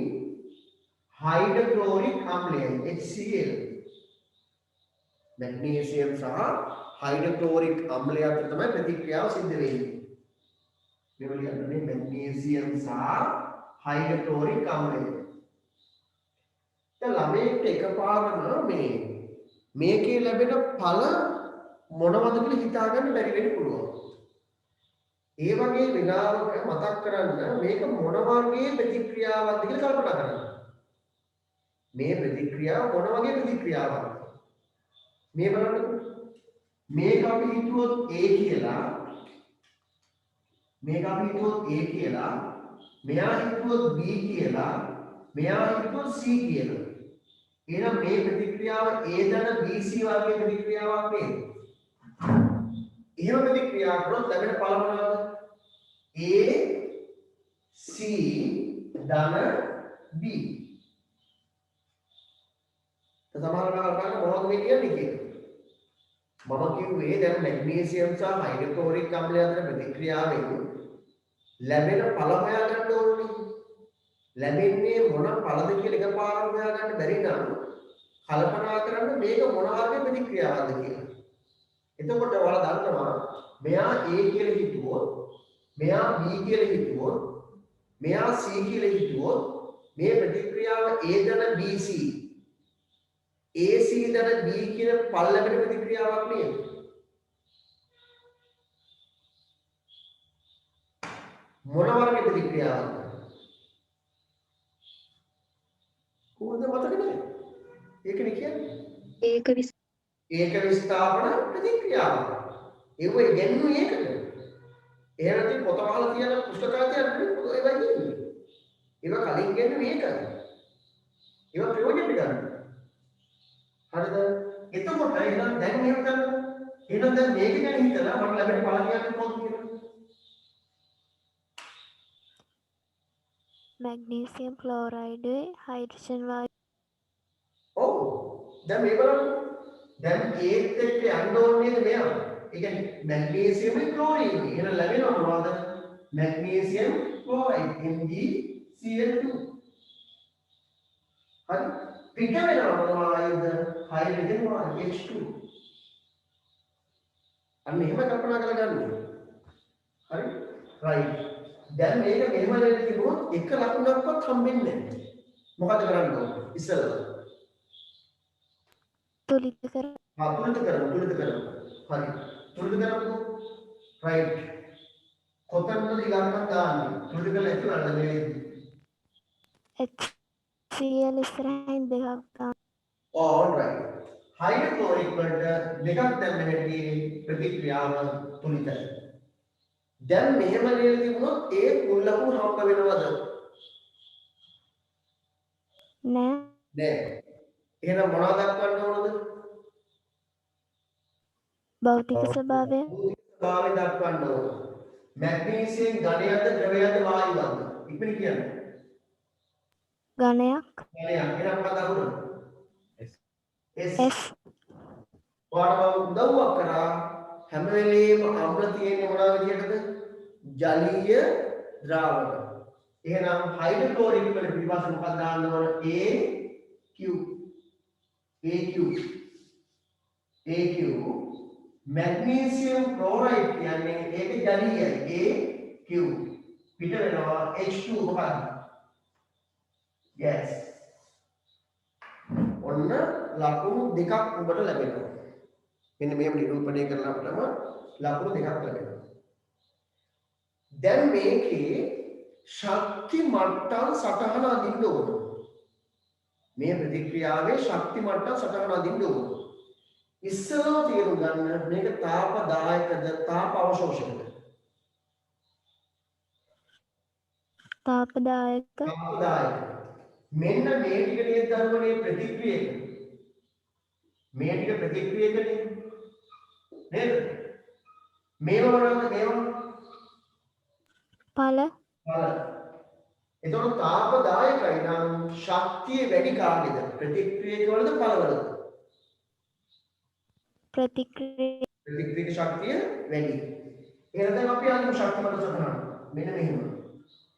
හයිඩ්‍රොක්ලෝරික් අම්ලයයි HCl. මැග්නීසියම් සහ හයිඩ්‍රොක්ලෝරික් අම්ලය අතර තමයි ප්‍රතික්‍රියාව සිද්ධ වෙන්නේ. මේක ලියන්නේ මැග්නීසියම් සහ හයිඩ්‍රොක්ලෝරික් අම්ලය. දැන් ළමයට එකපාරම මේකේ ලැබෙන ඵල මොනවද කියලා හිතාගන්න බැරි වෙන්න පුළුවන්. ඒ වගේ වෙලාවක මතක් කරන්න මේක මොන වගේ ප්‍රතික්‍රියාවක්ද කියලා කල්පනා කරන්න. මේ ප්‍රතික්‍රියාව මොන වගේ ප්‍රතික්‍රියාවක්ද? මේ බලන්නකෝ. මේක අපි හිතුවොත් A කියලා. මේක අපි හිතුවොත් A කියලා. මෙයා හිතුවොත් B කියලා. මෙයා හිතුවොත් C කියලා. එහෙනම් මේ ප්‍රතික්‍රියාව A දන BC වර්ගයේ ප්‍රතික්‍රියාවක් නේද? එහෙම ප්‍රතික්‍රියා කරොත් ලැබෙන ඵල මොනවද? A C ධන B. සමහරවල් බලන්න මොනවද මේ කියන්නේ කියලා. මම කිව්වේ දැන් මැග්නීසියම් සහ හයිඩ්‍රොක්ලෝරික් අම්ලය අතර ප්‍රතික්‍රියාවෙන් ලැබෙන ඵල හොයාගන්න ඕනේ. ලැබෙන්නේ මොන ඵලද කියලා එකපාරම හොයාගන්න බැරි නම් කල්පනා කරන්න මේක මොන වගේ ප්‍රතික්‍රියාවක්ද කියලා. එතකොට ඔයාලා දන්නවා මෙයා A කියලා හිතුවොත්, මෙයා B කියලා හිතුවොත්, මෙයා C කියලා හිතුවොත් මේ ප්‍රතික්‍රියාව A දන BC AC දන B කියන ඵල ලැබෙන ප්‍රතික්‍රියාවක් නේද? මොන වගේ ප්‍රතික්‍රියාවක්ද? කොහොමද මතක නැහැ? ඒකනේ කියන්නේ. ඒක ඒක විස්ථාපන ප්‍රතික්‍රියාව. ඒව ඉගෙනුනේ ඒකද? එහෙම නැත්නම් පොත වහලා තියන පුස්තකාලේ යන්නේ ඒවා ඉන්නේ. ඒවා කලින් ඉගෙනුනේ ඒකද? ඒවා ප්‍රයෝජනෙට ගන්න. හරිද? එතකොට එහෙනම් දැන් මෙහෙම කරනවා. එහෙනම් දැන් මේක ගැන හිතලා මම ලැබෙන ඵල කියන්නේ මොකක්ද කියලා? මැග්නීසියම් ක්ලෝරයිඩුයි හයිඩ්‍රජන් වායු ඔව්. දැන් මේ බලන්න. දැන් ඒත් එක්ක යන්න ඕනේ නේද මෙයා? ඒ කියන්නේ මැග්නීසියම් ක්ලෝරීන්. එහෙනම් ලැබෙනව මොනවද? Magnesium chloride MgCl2. හරි. පිට වෙනවා මොනවද? හයිඩ්‍රජන් වායු H2. අන්න එහෙම කල්පනා කරගන්න. හරි? රයිට්. දැන් මේක මෙහෙම දෙන්න තිබුණොත් එක ලකුණක්වත් හම්බෙන්නේ නැහැ. මොකද කරන්න ඕනේ? ඉස්සෙල්ලා තුලිත කර තුලිත කරමු. හරි. තුලිත කරමු. රයිට්. කොතනද ඉලක්කම් දාන්නේ? තුලිත කරලා එතනද මේ HCl ඉස්සරහින් දෙකක් ගන්න. alright. හයිඩ්‍රොක්ලෝරික් වලට දෙකක් දැම්ම හැටි ප්‍රතික්‍රියාව තුලිතයි. දැන් මෙහෙම ලියලා තිබුණොත් ඒ මුල් ලකුණු හම්බ වෙනවද? නෑ නෑ. එහෙනම් මොනවද දක්වන්න ඕනද? භෞතික ස්වභාවය ස්වභාවය දක්වන්න ඕන. මැග්නීසියම් ඝනයද ද්‍රවයද වායුවද? ඉක්මනින් කියන්න. ඝනයක් ඝනයක්. එහෙනම් මොකක්ද අහුරන්නේ? S. S ඔයාලම උදව්වක් කරා හැම වෙලේම අම්ල තියෙන්නේ මොනවා විදියටද? ජලීය ද්‍රාවක. එහෙනම් හයිඩ්‍රොක්ලෝරික් වල පිටිපස්ස මොකක්ද දාන්න ඕන? AQ මැග්නීසියම් ක්ලෝරයිඩ් කියන්නේ ඒක ජලීයයි. AQ පිට වෙනවා H2 මොකක්ද? yes. ඔන්න ලකුණු දෙකක් ඔබට ලැබෙනවා. මෙන්න මෙහෙම නිරූපණය කරනකොටම ලකුණු දෙකක් ලැබෙනවා. දැන් මේකේ ශක්ති මට්ටම් සටහන අදින්න ඕන. මේ ප්‍රතික්‍රියාවේ ශක්ති මට්ටම් සටහන අදින්න ඕන. ඉස්සෙල්ලාම තේරුම් ගන්න මේක තාපදායකද තාප අවශෝෂකද? තාපදායක තාපදායක. මෙන්න මේ ටික නේද ධර්මනේ ප්‍රතික්‍රියක. මේ ටික ප්‍රතික්‍රියකනේ. නේද? මේවා මොනවද මේවා? ඵල එතකොට තාපදායකයි නම් ශක්තිය වැඩි කාගේද? ප්‍රතික්‍රියක වලද ඵලවලද? ප්‍රතික්‍රියක ශක්තිය වැඩි. එහෙනම් දැන් අපි අඳුර ශක්ති මත සටහන. මෙන්න මෙහෙම.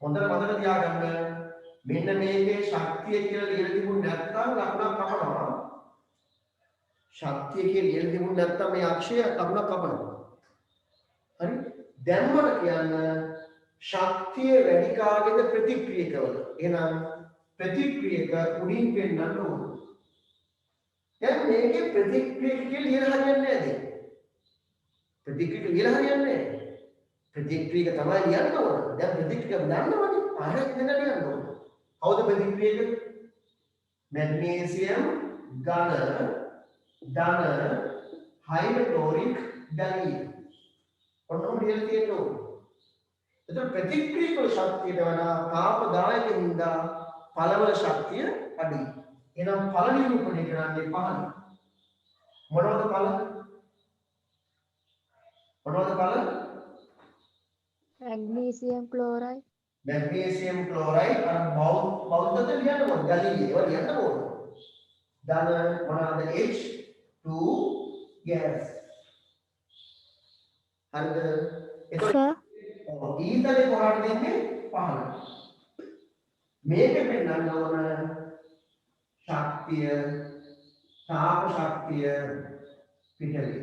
හොඳට මතක තියාගන්න. මෙන්න මේකේ ශක්තිය කියලා ලියලා තිබුණ නැත්නම් ලකුණක් කපනවා. ශක්තිය කියලා ලියලා තිබුණ නැත්නම් මේ අක්ෂය ලකුණක් කපනවා. හරි? දැන් මට කියන්න ශක්තිය වැඩි කාගේද ප්‍රතික්‍රියකවල. එහෙනම් ප්‍රතික්‍රියක උඩින් පෙන්නන්න ඕන. දැන් මේකේ ප්‍රතික්‍රියක කියලා ලියලා හරියන්නේ නැහැ. ප්‍රතික්‍රියක ලියලා හරියන්නේ නැහැ. ප්‍රතික්‍රියක තමයි ලියන්න ඕන. දැන් ප්‍රතික්‍රියක දන්නවනේ. ආයෙත් දෙන්න ලියන්න ඕන. කවුද ප්‍රතික්‍රියක? මැග්නීසියම් ධන හයිඩ්‍රොක්ලෝරික් ජලීය. ඔන්නෝම ලියලා තියෙනවා. එතකොට ප්‍රතික්‍රියක ශක්තියට වඩා තාපදායකින්ද ඵලවල ශක්තිය අඩුයි. එහෙනම් ඵල නිරූපණය කරන්නේ පහළ. මොනවද ඵල? මැග්නීසියම් ක්ලෝරයිඩ් අර බෞද්ධද ලියන්න ඕන. ජලීය ඒවා ලියන්න ඕන. ධන මොනවාද? H2 gas. හරිද? එතකොට ඊතලේ කොහාට දෙන්නේ? පහළ. මේක පෙන්වන්න ඕන ශක්තිය තාප ශක්තිය පිටලේ.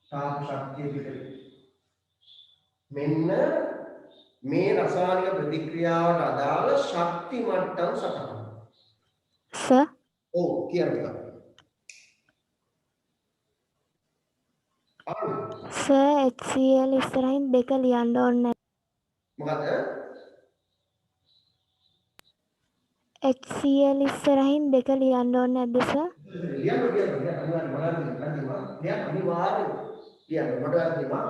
තාප ශක්තිය පිටලේ. මෙන්න මේ රසායනික ප්‍රතික්‍රියාවට අදාළ ශක්ති මට්ටම් සටහන. ඔව් කියන්න. HCl ඉස්සරහින් දෙක ලියන්න ඕනේ. මොකද? HCl ඉස්සරහින් 2 ලියන්න ඕනේ නැද්ද සර්? ලියන්න අනිවාර්යයෙන් ලියන්න මට වැරදිලා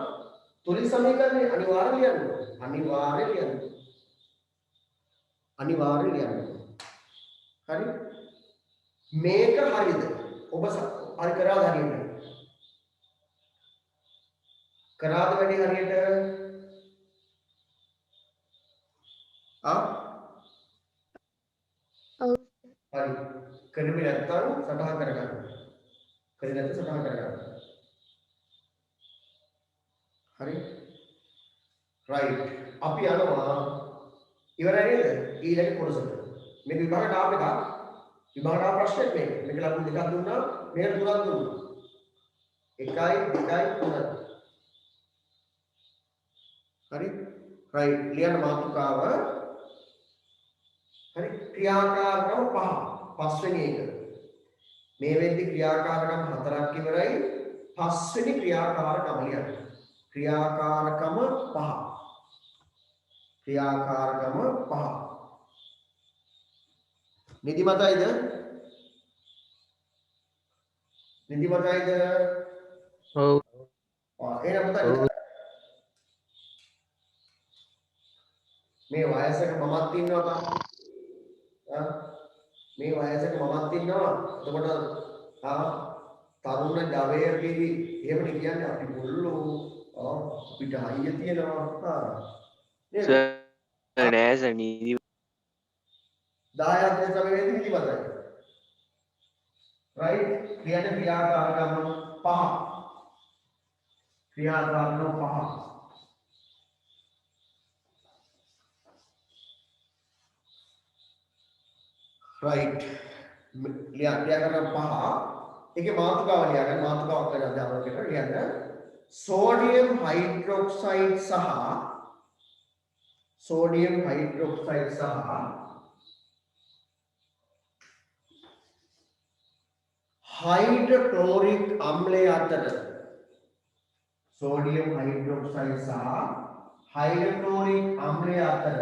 තුලින් සමීකරණේ අනිවාර්යයෙන් ලියන්න හරි මේක හරිද ඔබ හරි කරාද හරියට කරාද වැඩි හරියට ඔව් හරි කරෙන්නේ නැත්නම් සටහන් කරගන්න කරේ නැත්නම් සටහන් කරගන්න හරි රයිට් අපි යනවා ඉවරයි නේද ඊළඟ කොටසට මේක විභාග ටාප් එකක් විභාග ටාප් ප්‍රශ්නයක් මේක ලකුණු දෙකක් දුන්නා මේක තුනක් දුන්නා 1 2 3 හරි රයිට් ලියන මාතෘකාව හරි ක්‍රියාකාරකම් පස්වෙනි එක මේ වෙද්දි ක්‍රියාකාරකම් 4ක් ඉවරයි පස්වෙනි ක්‍රියාකාරකම ලියන්න ක්‍රියාකාරකම 5 නිදිමතයිද ඔව් එහෙනම් පුතා මේ වයසක මමත් ඉන්නවා මේ වයසක මමත් ඉන්නවා එතකොට තරුණ ජවයේදී එහෙමනේ කියන්නේ අපි මුල්ලෝ අපිට හයිය තියෙනවා නේද නෑ සර් නීති 10ක් දෙන සමයේදී නිදිමතයි රයිට් කියන්නේ ක්‍රියාකාරකම් 5 right ක්‍රියාකාරකම් 5 ඒකේ මාතෘකාව ලියගන්න මාතෘකාවක් කරලා දානවා කියලා ලියන්න sodium hydroxide සහ hydrochloric අම්ලය අතර sodium hydroxide සහ hydrochloric අම්ලය අතර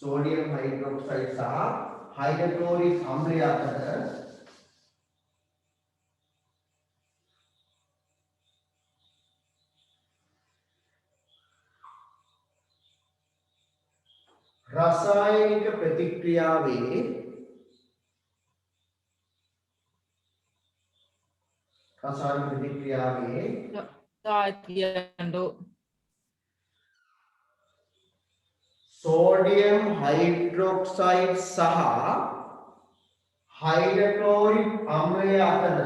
sodium hydroxide සහ hydrochloric අම්ලය අතර රසායනික ප්‍රතික්‍රියාවේ sodium hydroxide සහ hydrochloric අම්ලය අතර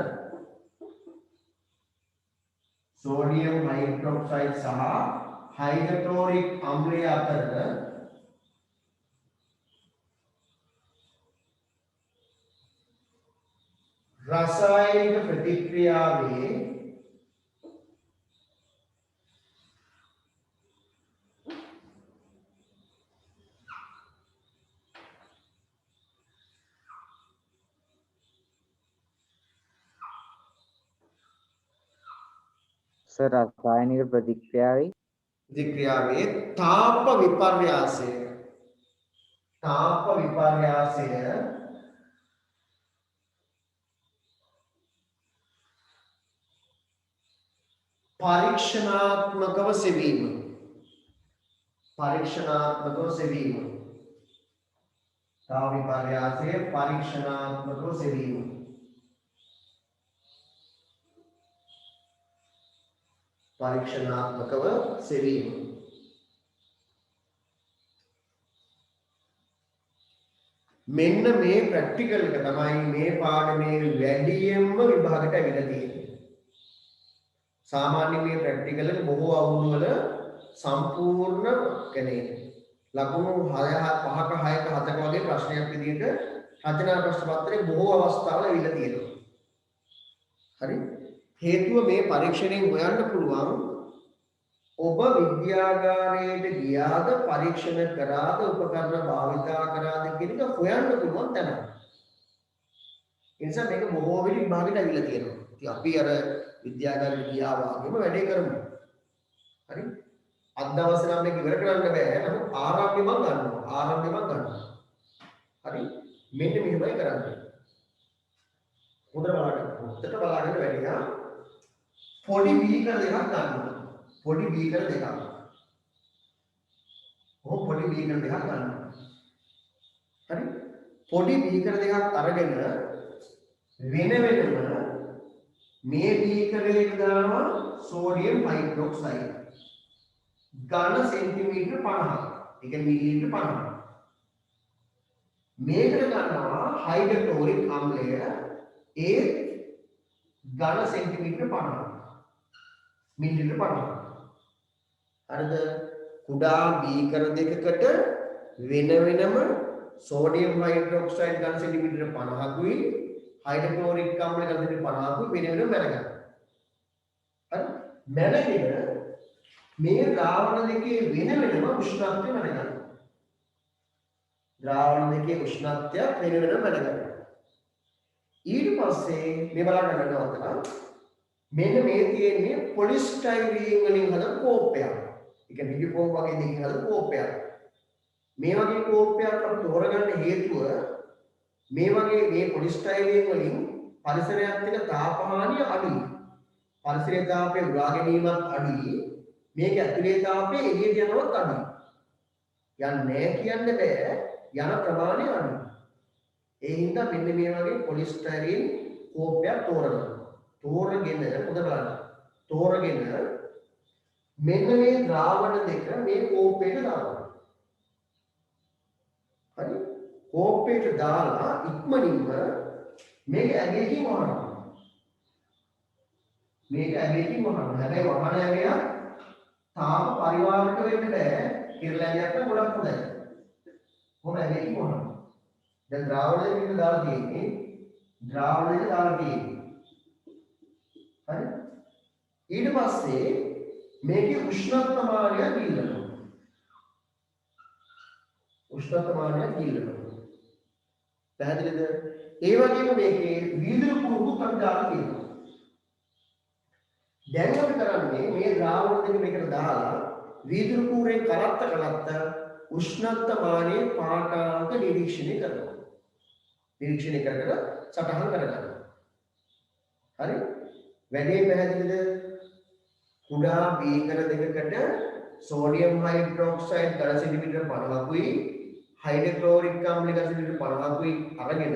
sodium hydroxide සහ hydrochloric අම්ලය අතර රසායනික ප්‍රතික්‍රියාවේ සර් රසායනික ප්‍රතික්‍රියාවේ තාප විපර්යාසය පරීක්ෂණාත්මකව සෙවීම තාප විපර්යාසය පරීක්ෂණාත්මකව සෙවීම මෙන්න මේ ප්‍රැක්ටිකල් එක තමයි මේ පාඩමේ වැඩියෙන්ම විභාගයට ඇවිල්ලා තියෙන්නේ. සාමාන්‍ය මේ ප්‍රැක්ටිකල් එක බොහෝ අවුරුදු වල සම්පූර්ණ කියන්නේ ලකුණු 5ක 6ක 7ක වගේ ප්‍රශ්නයක් විදිහට රචනා ප්‍රශ්න පත්‍රයේ බොහෝ අවස්ථාවල ඇවිල්ලා තියෙනවා. හරි? හේතුව මේ පරීක්ෂණයෙන් හොයන්න පුළුවන් ඔබ විද්‍යාගාරයට ගියාද පරීක්ෂණ කරාද උපකරණ භාවිතා කරාද කියන එක හොයන්න පුළුවන් තැන. ඒ නිසා මේක බොහෝ වෙලි විභාගයට අවිලා තියෙනවා. ඉතින් අපි අර විද්‍යාගාරයට ගියා වගේම වැඩේ කරමු. හරි? අද දවසේ නම් මේක ඉවර කරන්න බෑ. නමුත් ආරම්භය මම ගන්නවා. හරි. මෙන්න මෙහෙමයි කරන්නේ. හොඳට බලන්න. හොඳට බලාගෙන වැඩියා. පොඩි බීකර දෙකක් ගන්නවා. පොඩි බීකර දෙකක්. පොඩි බීකර දෙකක් ගන්නවා. හරි. පොඩි බීකර දෙකක් අරගෙන වෙන වෙනම මේ බීකරයක දානවා සෝඩියම් හයිඩ්‍රොක්සයිඩ් ඝන සෙන්ටිමීටර 50. ඒ කියන්නේ මිලිලීටර 50. මේකට ගන්නවා හයිඩ්‍රොක්ලෝරික් අම්ලය ඒ ඝන සෙන්ටිමීටර 50. මිලිලීටර 50. හරිද? කුඩා බීකර දෙකකට වෙන වෙනම සෝඩියම් හයිඩ්‍රොක්සයිඩ් ඝන සෙන්ටිමීටර 50කුයි හයිඩ්‍රොක්ලෝරික් අම්ල ඝන සෙන්ටිමීටර 50කුයි වෙන වෙනම මැනගන්න. හරි? මැනගෙන මේ ද්‍රාවණ දෙකේ වෙන වෙනම උෂ්ණත්වය මැනගන්න. ද්‍රාවණ දෙකේ උෂ්ණත්වය වෙන වෙනම මැනගන්න. ඊට පස්සේ මේ බලන්න ගන්නවා මෙන්න මේ තියෙන්නේ පොලිස්ටයිරීන් වලින් හදන කෝප්පයක්. ඒ කියන්නේ විඩියෝ වගේ දෙකකින් හදන කෝප්පයක්. මේ වගේ කෝප්පයක් අපි තෝරගන්න හේතුව මේ වගේ මේ පොලිස්ටයිරීන් වලින් පරිසරයත් එක්ක තාපමානිය අඩුයි. පරිසරයේ තාපය උරා ගැනීමත් අඩුයි. මේක ඇතුලේ තාපය එළියට යනවත් අඩුයි. යන්නේ කියන්න බෑ යන ප්‍රමාණය අඩුයි. ඒ හින්දා මෙන්න මේ වගේ පොලිස්ටයිරීන් කෝප්පයක් තෝරගන්න. තෝරගෙන හොඳ බලන්න. තෝරගෙන මෙන්න මේ ද්‍රාවණ දෙක මේ කෝප්පේට දානවා. හරි? කෝප්පේට දාලා ඉක්මනින්ම මේක ඇගේකින් වහනවා. මේක ඇගේකින් වහනවා. හැබැයි වහන ඇගය තාම පරිවාරක වෙන්න බෑ. කිරලැණියක් නම් ගොඩක් හොඳයි. කොහොම ඇගේකින් වහනවා. දැන් ද්‍රාවණය මේක දාලා තියෙන්නේ. ද්‍රාවණයට දාලා තියෙන්නේ. හරි? ඊට පස්සේ මේකේ උෂ්ණත්වමානය ගිල්ලනවා. උෂ්ණත්වමානය ගිල්ලනවා. පැහැදිලිද? ඒ වගේම මේකේ වීදුරු කුරුකුත් අපි දාලා තියෙනවා. දැන් අපි කරන්නේ මේ ද්‍රාවණ දෙක මේකට දාලා වීදුරු කුරේ කලත්ත උෂ්ණත්වමානයේ පාඨාංක නිරීක්ෂණය කරනවා. නිරීක්ෂණය කරලා සටහන් කරගන්නවා. හරි? වැඩේ පැහැදිලිද? කුඩා බීකර දෙකකට සෝඩියම් හයිඩ්‍රොක්සයිඩ් ඝන සෙන්ටිමීටර 50කුයි හයිඩ්‍රොක්ලෝරික් අම්ල ඝන සෙන්ටිමීටර 50කුයි අරගෙන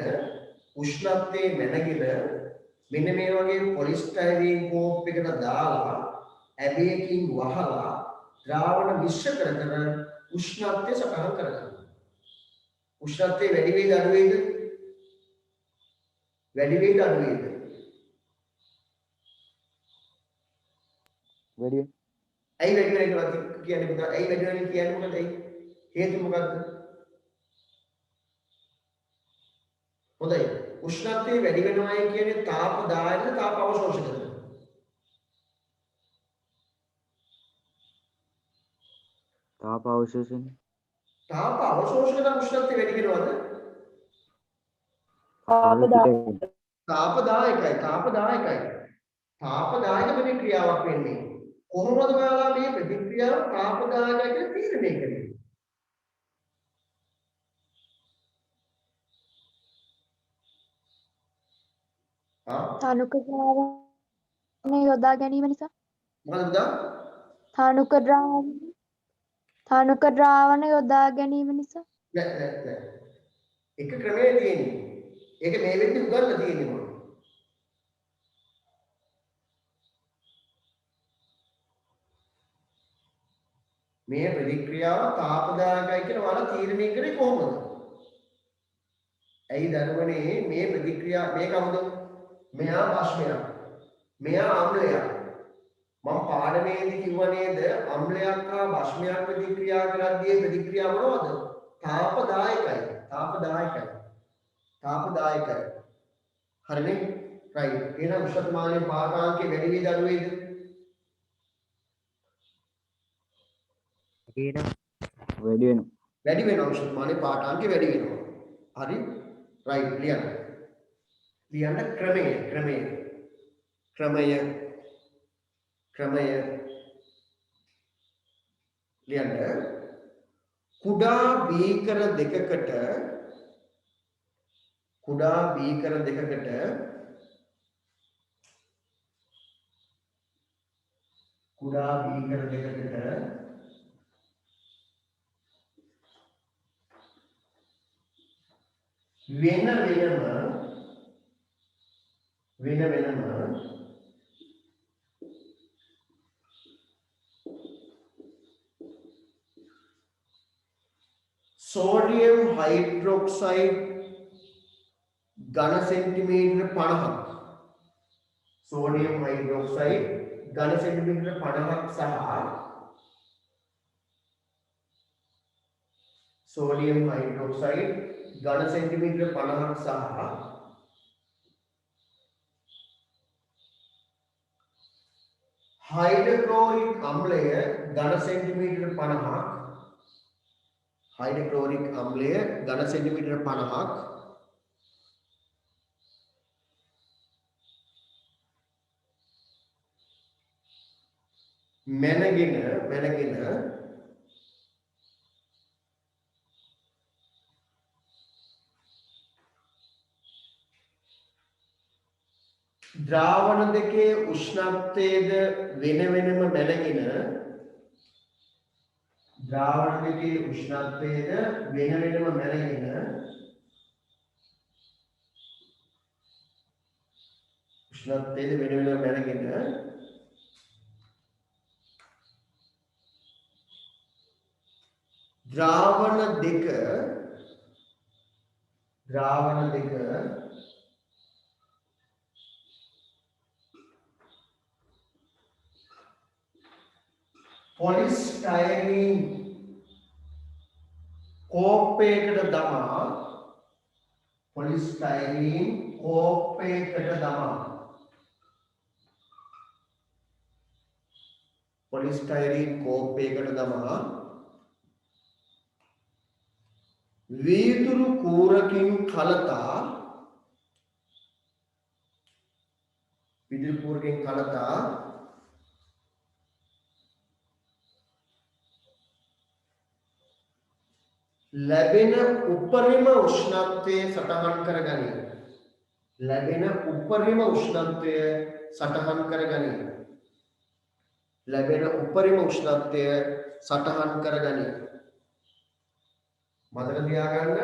උෂ්ණත්වයේ මැනගෙන මෙන්න මේ වගේ පොලිස්ටයිරීන් කෝප්පයකට දාලා ඇබේකින් වහලා ද්‍රාවණ මිශ්‍ර කර උෂ්ණත්වය සටහන් කරගන්නවා. උෂ්ණත්වය වැඩි වේද අඩු වේද? වැඩි වේද අඩු වේද? වැඩි ඇයි වැඩි වෙන කියලා කියන්නේ මොකද? ඇයි වැඩි වෙන කියන්නේ මොකද? ඇයි? හේතු මොකද්ද? හොඳයි. උෂ්ණත්වය වැඩි වෙනවායි කියන්නේ තාප දායක තාප අවශෝෂකද? තාප අවශෝෂණ. තාප අවශෝෂක නම් උෂ්ණත්වය වැඩි වෙනවද? තාපදායකයි. තාපදායක ප්‍රතික්‍රියාවක් වෙන්නේ. කොහොමද ඔයාලා මේ ප්‍රතික්‍රියාව තාපදායකයි කියලා තීරණය කරන්නේ? තනුක ද්‍රාවණය යොදා ගැනීම නිසා. මොකද? තනුක ද්‍රාවණ යොදා ගැනීම නිසා. නෑ. එක ක්‍රමයක් තියෙන්නේ. ඒක මේ වෙද්දි උගන්ලා තියෙන්නේ මොකක්ද? මේ ප්‍රතික්‍රියාව තාපදායකයි කියලා ඔයාලා තීරණය කරේ කොහොමද? ඇයි දරුවනේ මේ ප්‍රතික්‍රියාව මේ කවුද? මෙයා භාෂ්මයක්. මෙයා අම්ලයක්. මම පාඩමේදී කිව්වා නේද අම්ලයක් හා භාෂ්මයක් ප්‍රතික්‍රියා කරද්දී ප්‍රතික්‍රියාව මොනවද? තාපදායකයි. හරිනේ? රයිට්. එහෙනම් උෂ්ණත්වමානයේ පාඨාංකය වැඩි වේද අඩු වේද? වැඩි වෙනවා. වැඩි වෙනවා. උෂ්ණත්වමානයේ පාඨාංකය වැඩි වෙනවා. හරි? රයිට්. ලියන්න ක්‍රමය ලියන්න කුඩා බීකර දෙකකට වෙන වෙනම සෝඩියම් හයිඩ්‍රොක්සයිඩ් ඝන සෙන්ටිමීටර 50ක් සෝඩියම් හයිඩ්‍රොක්සයිඩ් ඝන සෙන්ටිමීටර 50ක් සහ සෝඩියම් හයිඩ්‍රොක්සයිඩ් ඝන සෙන්ටිමීටර 50ක් සහ हाइड्रोक्लोरिक अम्लය ඝන सेंटीमीटर 50ක් हाइड्रोक्लोरिक अम्लය ඝන सेंटीमीटर 50ක් මැනගෙන ද්‍රාවණ දෙකේ උෂ්ණත්වයේද වෙන වෙනම මැනගෙන ද්‍රාවණ දෙක පොලිස්ටයිරීන් කෝපයකට දමා වීදුරු කූරකින් කලතා ලැබෙන උපරිම උෂ්ණත්වය සටහන් කරගනී. මතක තියාගන්න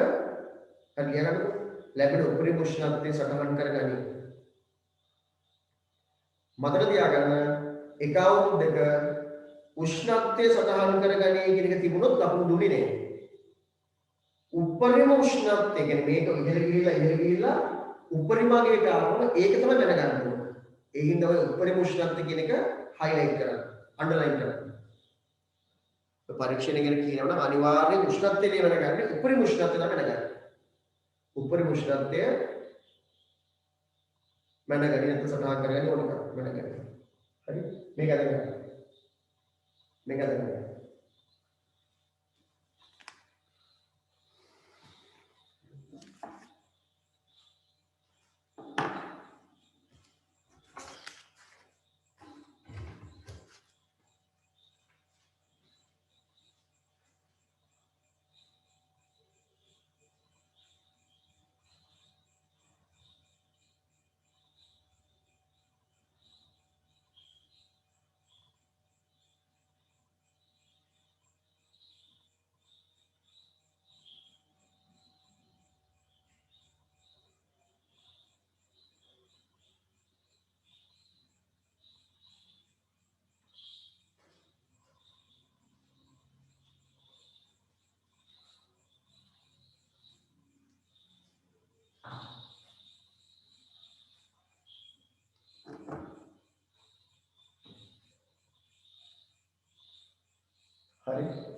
ලැබෙන උපරිම උෂ්ණත්වය සටහන් කරගනී. මතක තියාගන්න එක අවුරුද්දක උෂ්ණත්වය සටහන් කරගනී කියන එක තිබුණොත් ලකුණු දුන්නේ නැහැ. උපරිම උෂ්ණත්වය කියන්නේ මේක ඉහළ ගිහිලා උපරිමගේට ආවම ඒක තමයි දැනගන්න ඕනේ. ඒකින් තමයි උපරිම උෂ්ණත්වය කියන එක highlight කරන්නේ, underline කරන්නේ. පරීක්ෂණය ගැන කියනවා නම් අනිවාර්යෙන් උෂ්ණත්වය ලියවන්න ගන්න උපරිම උෂ්ණත්වය තමයි දැනගන්න. උපරිම උෂ්ණත්වය මැනගන්න නැත්නම් සටහන් කරගන්න ඕනේ මැනගන්න. හරි? මේක දැනගන්න. හරි